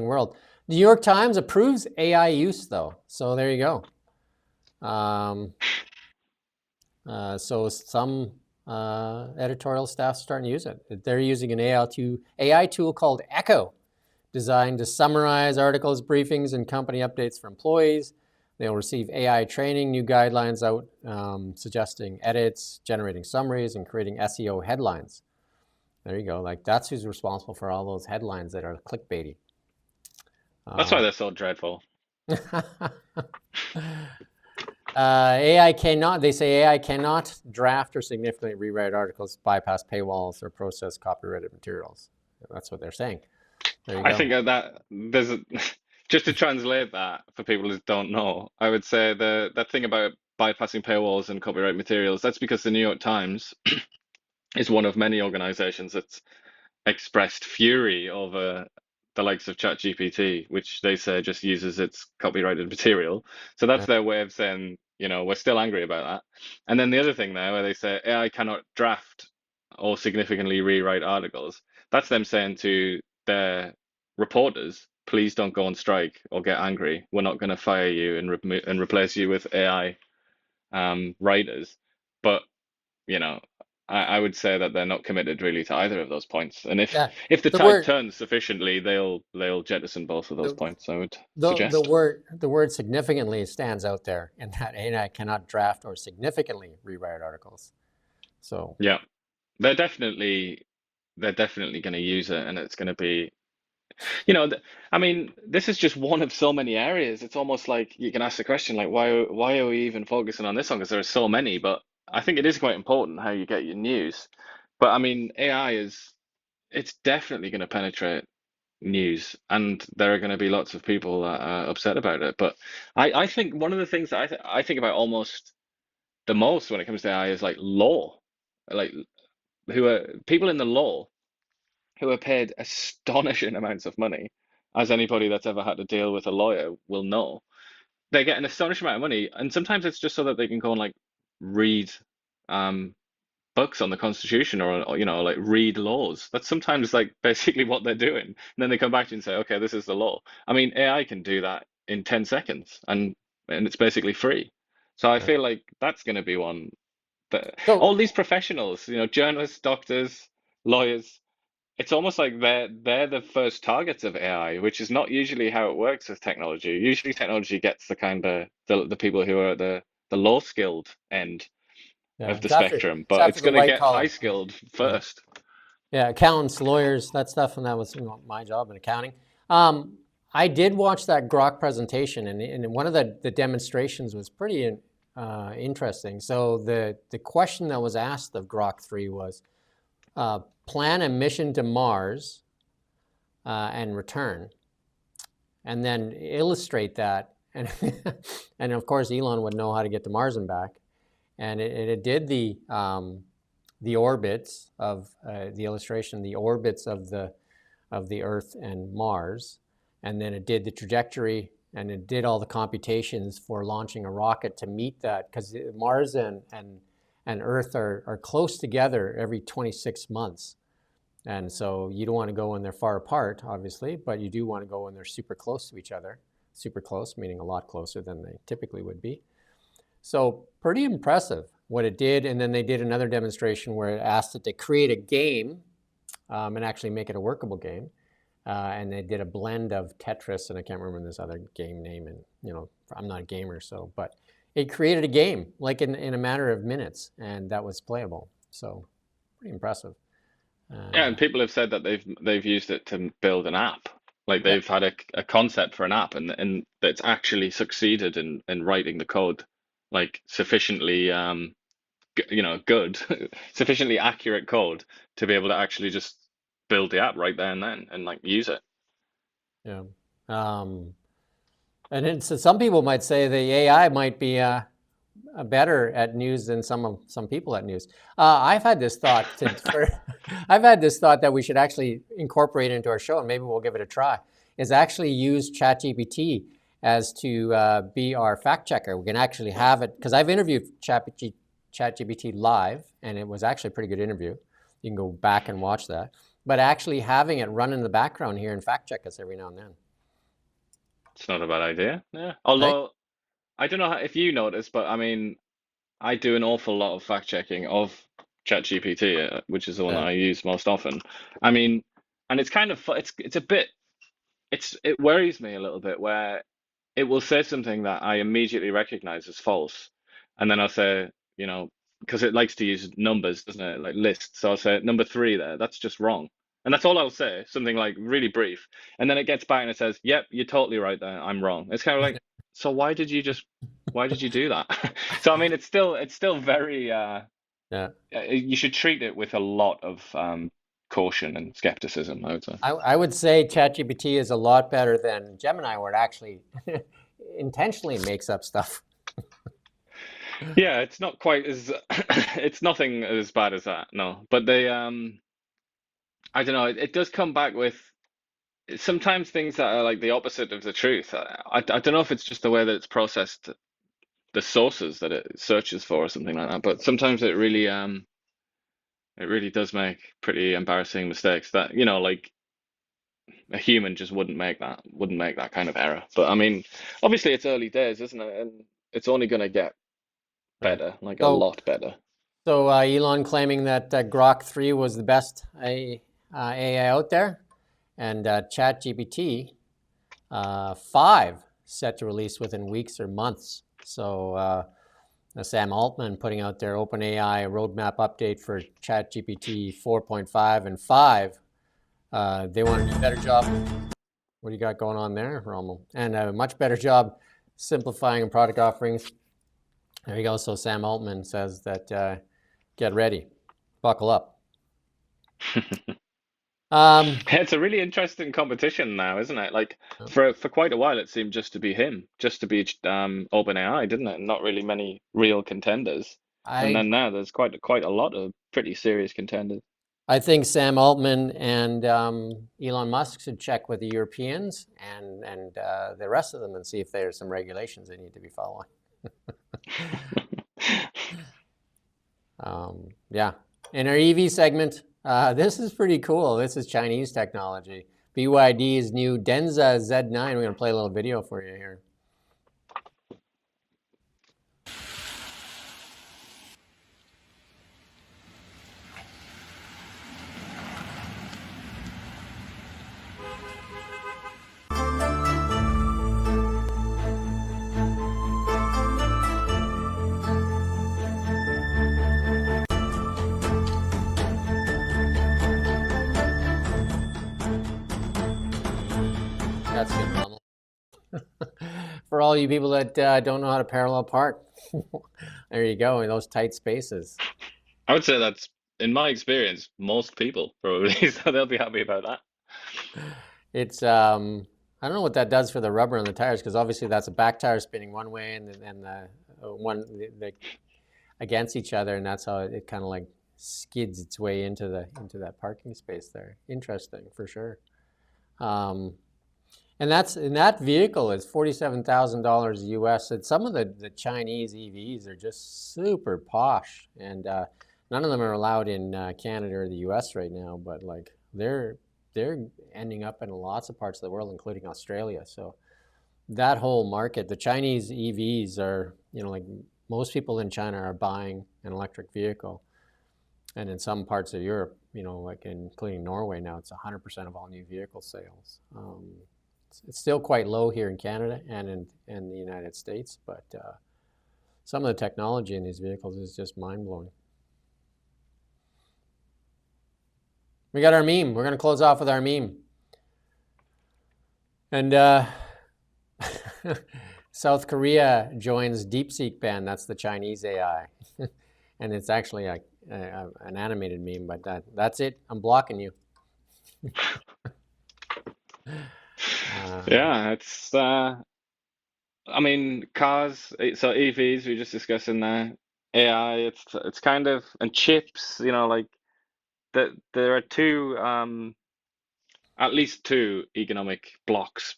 world. The New York Times approves AI use, though. So there you go. So some editorial staff starting to use it. They're using an AI tool called Echo, designed to summarize articles, briefings, and company updates for employees. They'll receive AI training, new guidelines out suggesting edits, generating summaries, and creating SEO headlines. There you go. Like, that's who's responsible for all those headlines that are clickbaity. That's why they're so dreadful. They say AI cannot draft or significantly rewrite articles, bypass paywalls, or process copyrighted materials. That's what they're saying. There you go. I think that there's just to translate that for people who don't know, I would say that thing about bypassing paywalls and copyright materials, that's because the New York Times is one of many organizations that's expressed fury over the likes of ChatGPT, which they say just uses its copyrighted material. So that's their way of saying, you know, we're still angry about that. And then the other thing there, where they say AI cannot draft or significantly rewrite articles, that's them saying to their reporters, please don't go on strike or get angry. We're not going to fire you and replace you with AI writers. But, you know, I would say that they're not committed really to either of those points. And if the tide turns sufficiently, they'll jettison both of those points, I would suggest. The word significantly stands out there, in that AI cannot draft or significantly rewrite articles. So yeah, they're definitely going to use it, and it's going to be, you know, I mean, this is just one of so many areas. It's almost like you can ask the question, like, why are we even focusing on this one? Because there are so many, but I think it is quite important how you get your news. But I mean, AI it's definitely going to penetrate news, and there are going to be lots of people that are upset about it. But I think one of the things that I think about almost the most when it comes to AI is like law, like who are people in the law who are paid astonishing amounts of money, as anybody that's ever had to deal with a lawyer will know. They get an astonishing amount of money, and sometimes it's just so that they can go and like read books on the Constitution, or you know, like read laws. That's sometimes like basically what they're doing. And then they come back to you and say, okay, this is the law. I mean, AI can do that in 10 seconds, and it's basically free. So I feel like that's going to be one that all these professionals, you know, journalists, doctors, lawyers, it's almost like they're the first targets of AI, which is not usually how it works with technology. Usually technology gets the kind of the people who are at the low skilled end of the spectrum, but it's going to get high skilled first. Yeah, accountants, lawyers, that stuff, and that was, you know, my job in accounting. I did watch that Grok presentation, and one of the demonstrations was pretty interesting. So the question that was asked of Grok 3 was, plan a mission to Mars and return, and then illustrate that. And, and of course, Elon would know how to get to Mars and back. And it did the the orbits of the illustration, the orbits of the Earth and Mars, and then it did the trajectory, and it did all the computations for launching a rocket to meet that, because Mars and Earth are close together every 26 months. And so you don't want to go when they're far apart, obviously, but you do want to go when they're super close to each other. Super close, meaning a lot closer than they typically would be. So pretty impressive what it did. And then they did another demonstration where it asked it to create a game and actually make it a workable game. And they did a blend of Tetris, and I can't remember this other game name. And, you know, I'm not a gamer, so, but it created a game like in a matter of minutes, and that was playable. So pretty impressive. Yeah, and people have said that they've used it to build an app. Like they've had a concept for an app, and that's actually succeeded in writing the code like sufficiently you know, good, sufficiently accurate code to be able to actually just build the app right there and then and like use it. Yeah. And it's, some people might say the AI might be better at news than some people at news. I've had this thought I've had this thought that we should actually incorporate it into our show, and maybe we'll give it a try, is actually use ChatGPT as to be our fact checker. We can actually have it, because I've interviewed ChatGPT live, and it was actually a pretty good interview. You can go back and watch that. But actually having it run in the background here and fact check us every now and then. It's not a bad idea. Yeah. Although I don't know if you notice, but I mean, I do an awful lot of fact checking of ChatGPT, which is the one that I use most often. I mean, and it's kind of it's a bit it worries me a little bit where it will say something that I immediately recognize as false, and then I'll say, you know, because it likes to use numbers, doesn't it? Like lists. So I'll say number 3 there. That's just wrong. And that's all I'll say, something like really brief. And then it gets back and it says, yep, you're totally right there. I'm wrong. It's kind of like, so why did you do that? So I mean, it's still very you should treat it with a lot of caution and skepticism, I would say. I would say ChatGPT is a lot better than Gemini, where it actually intentionally makes up stuff. Yeah, it's not quite as it's nothing as bad as that, no. But they I don't know, it does come back with sometimes things that are like the opposite of the truth. I don't know if it's just the way that it's processed the sources that it searches for or something like that, but sometimes it really does make pretty embarrassing mistakes that, you know, like a human just wouldn't make that kind of error. But I mean, obviously it's early days, isn't it? And it's only going to get better, like a lot better. So Elon claiming that Grok 3 was the best AI out there, and ChatGPT 5 set to release within weeks or months. So Sam Altman putting out their OpenAI roadmap update for ChatGPT 4.5 and 5. They want to do a better job. What do you got going on there, Rommel? And a much better job simplifying product offerings. There you go. So Sam Altman says that get ready, buckle up. It's a really interesting competition now, isn't it? Like for quite a while, it seemed just to be him, just to be OpenAI, didn't it? Not really many real contenders. And then now there's quite a lot of pretty serious contenders. I think Sam Altman and Elon Musk should check with the Europeans and the rest of them and see if there's some regulations they need to be following. Yeah. In our EV segment, this is pretty cool. This is Chinese technology. BYD's new Denza Z9. We're going to play a little video for you here. That's good, Rommel. For all you people that don't know how to parallel park, there you go, in those tight spaces. I would say that's, in my experience, most people probably, so they'll be happy about that. It's I don't know what that does for the rubber on the tires, because obviously that's a back tire spinning one way and the against each other, and that's how it kind of like skids its way into that parking space there. Interesting for sure. Um, and that vehicle is $47,000 US. And some of the Chinese EVs are just super posh, and none of them are allowed in Canada or the US right now. But like they're ending up in lots of parts of the world, including Australia. So that whole market, the Chinese EVs are, like most people in China are buying an electric vehicle, and in some parts of Europe, like including Norway now, it's 100% of all new vehicle sales. It's still quite low here in Canada and in the United States, but some of the technology in these vehicles is just mind-blowing. We got our meme. We're going to close off with our meme. And South Korea joins DeepSeek ban. That's the Chinese AI. And it's actually an animated meme, but that's it. I'm blocking you. Yeah, it's I mean, cars. So EVs, we were just discussing there. AI, it's kind of, and chips. Like that. There are at least two economic blocks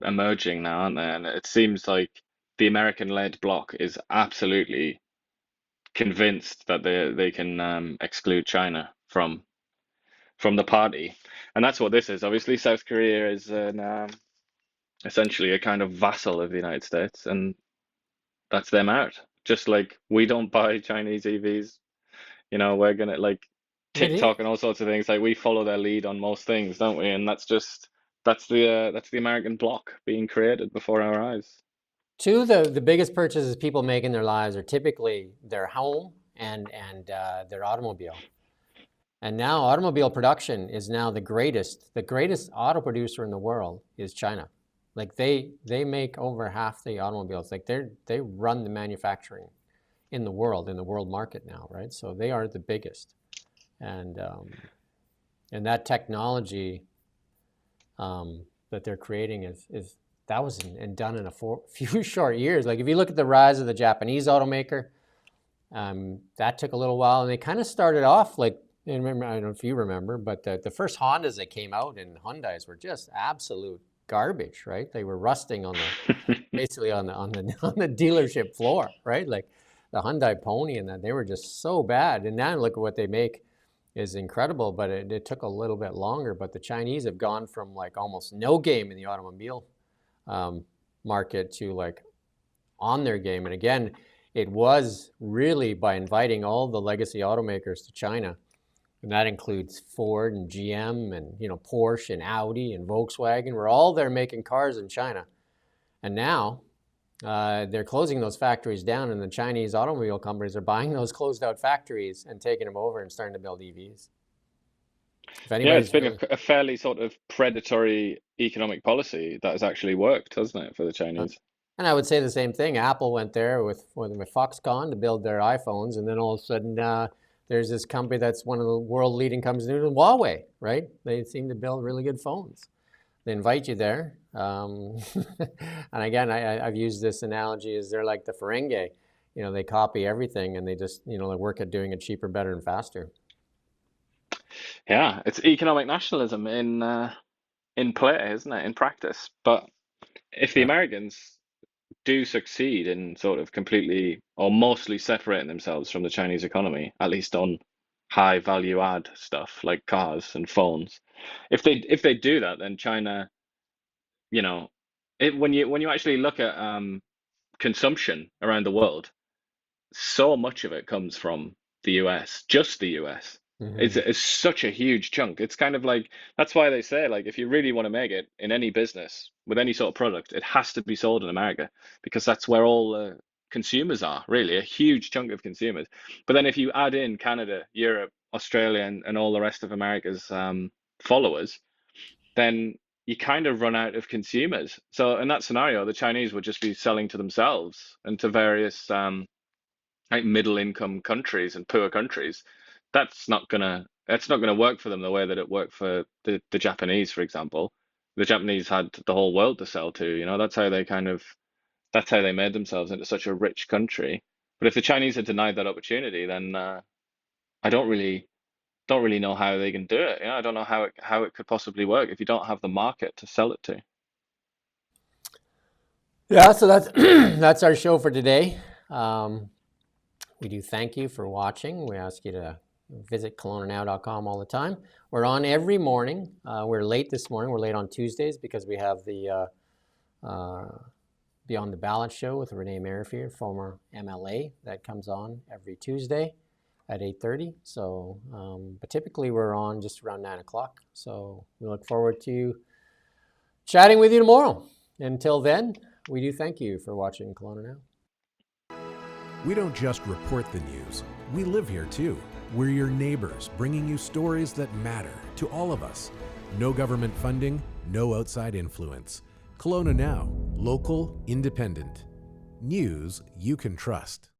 emerging now, aren't there? And it seems like the American-led bloc is absolutely convinced that they can exclude China from the party, and that's what this is. Obviously, South Korea is essentially a kind of vassal of the United States, and that's them out. Just like we don't buy Chinese EVs, we're gonna like But TikTok and all sorts of things. Like we follow their lead on most things, don't we? And that's the American bloc being created before our eyes. two of the biggest purchases people make in their lives are typically their home and their automobile. And now automobile production is now the greatest auto producer in the world is China. Like they make over half the automobiles. Like they run the manufacturing in the world market now, right? So they are the biggest, and that technology that they're creating is that was done in a few short years. Like if you look at the rise of the Japanese automaker, that took a little while, and they kind of started off like. And remember, I don't know if you remember, but the first Hondas that came out and Hyundais were just absolute garbage, right? They were rusting on basically on the dealership floor, right? Like the Hyundai Pony and that, they were just so bad. And now look at what they make is incredible, but it took a little bit longer. But the Chinese have gone from like almost no game in the automobile market to like on their game. And again, it was really by inviting all the legacy automakers to China. And that includes Ford and GM and Porsche and Audi and Volkswagen. We're all there making cars in China. And now they're closing those factories down, and the Chinese automobile companies are buying those closed out factories and taking them over and starting to build EVs. Yeah, it's been a fairly sort of predatory economic policy that has actually worked, hasn't it, for the Chinese? And I would say the same thing. Apple went there with Foxconn to build their iPhones, and then all of a sudden there's this company that's one of the world leading companies, Huawei, right? They seem to build really good phones. They invite you there. And again, I've used this analogy as they're like the Ferengi. They copy everything and they just, they work at doing it cheaper, better, and faster. Yeah, it's economic nationalism in play, isn't it? In practice. But if the Americans do succeed in sort of completely or mostly separating themselves from the Chinese economy, at least on high value add stuff like cars and phones. If they do that, then China, when you actually look at consumption around the world, so much of it comes from the US, just the US. It's such a huge chunk. It's kind of like, that's why they say, like, if you really want to make it in any business with any sort of product, it has to be sold in America because that's where all consumers are, really, a huge chunk of consumers. But then if you add in Canada, Europe, Australia, and all the rest of America's followers, then you kind of run out of consumers. So in that scenario, the Chinese would just be selling to themselves and to various like middle income countries and poor countries. That's not gonna work for them the way that it worked for the Japanese, for example. The Japanese had the whole world to sell to, that's how they made themselves into such a rich country. But if the Chinese had denied that opportunity, then I don't really know how they can do it. You know, I don't know how it could possibly work if you don't have the market to sell it to. Yeah, so that's that's our show for today. We do thank you for watching. We ask you to visit KelownaNow.com all the time. We're on every morning. We're late this morning. We're late on Tuesdays because we have the Beyond the Ballot show with Renee Merrifield, former MLA, that comes on every Tuesday at 8:30. So, but typically we're on just around 9 o'clock. So we look forward to chatting with you tomorrow. Until then, we do thank you for watching Kelowna Now. We don't just report the news, we live here too. We're your neighbors, bringing you stories that matter to all of us. No government funding, no outside influence. Kelowna Now, local, independent. News you can trust.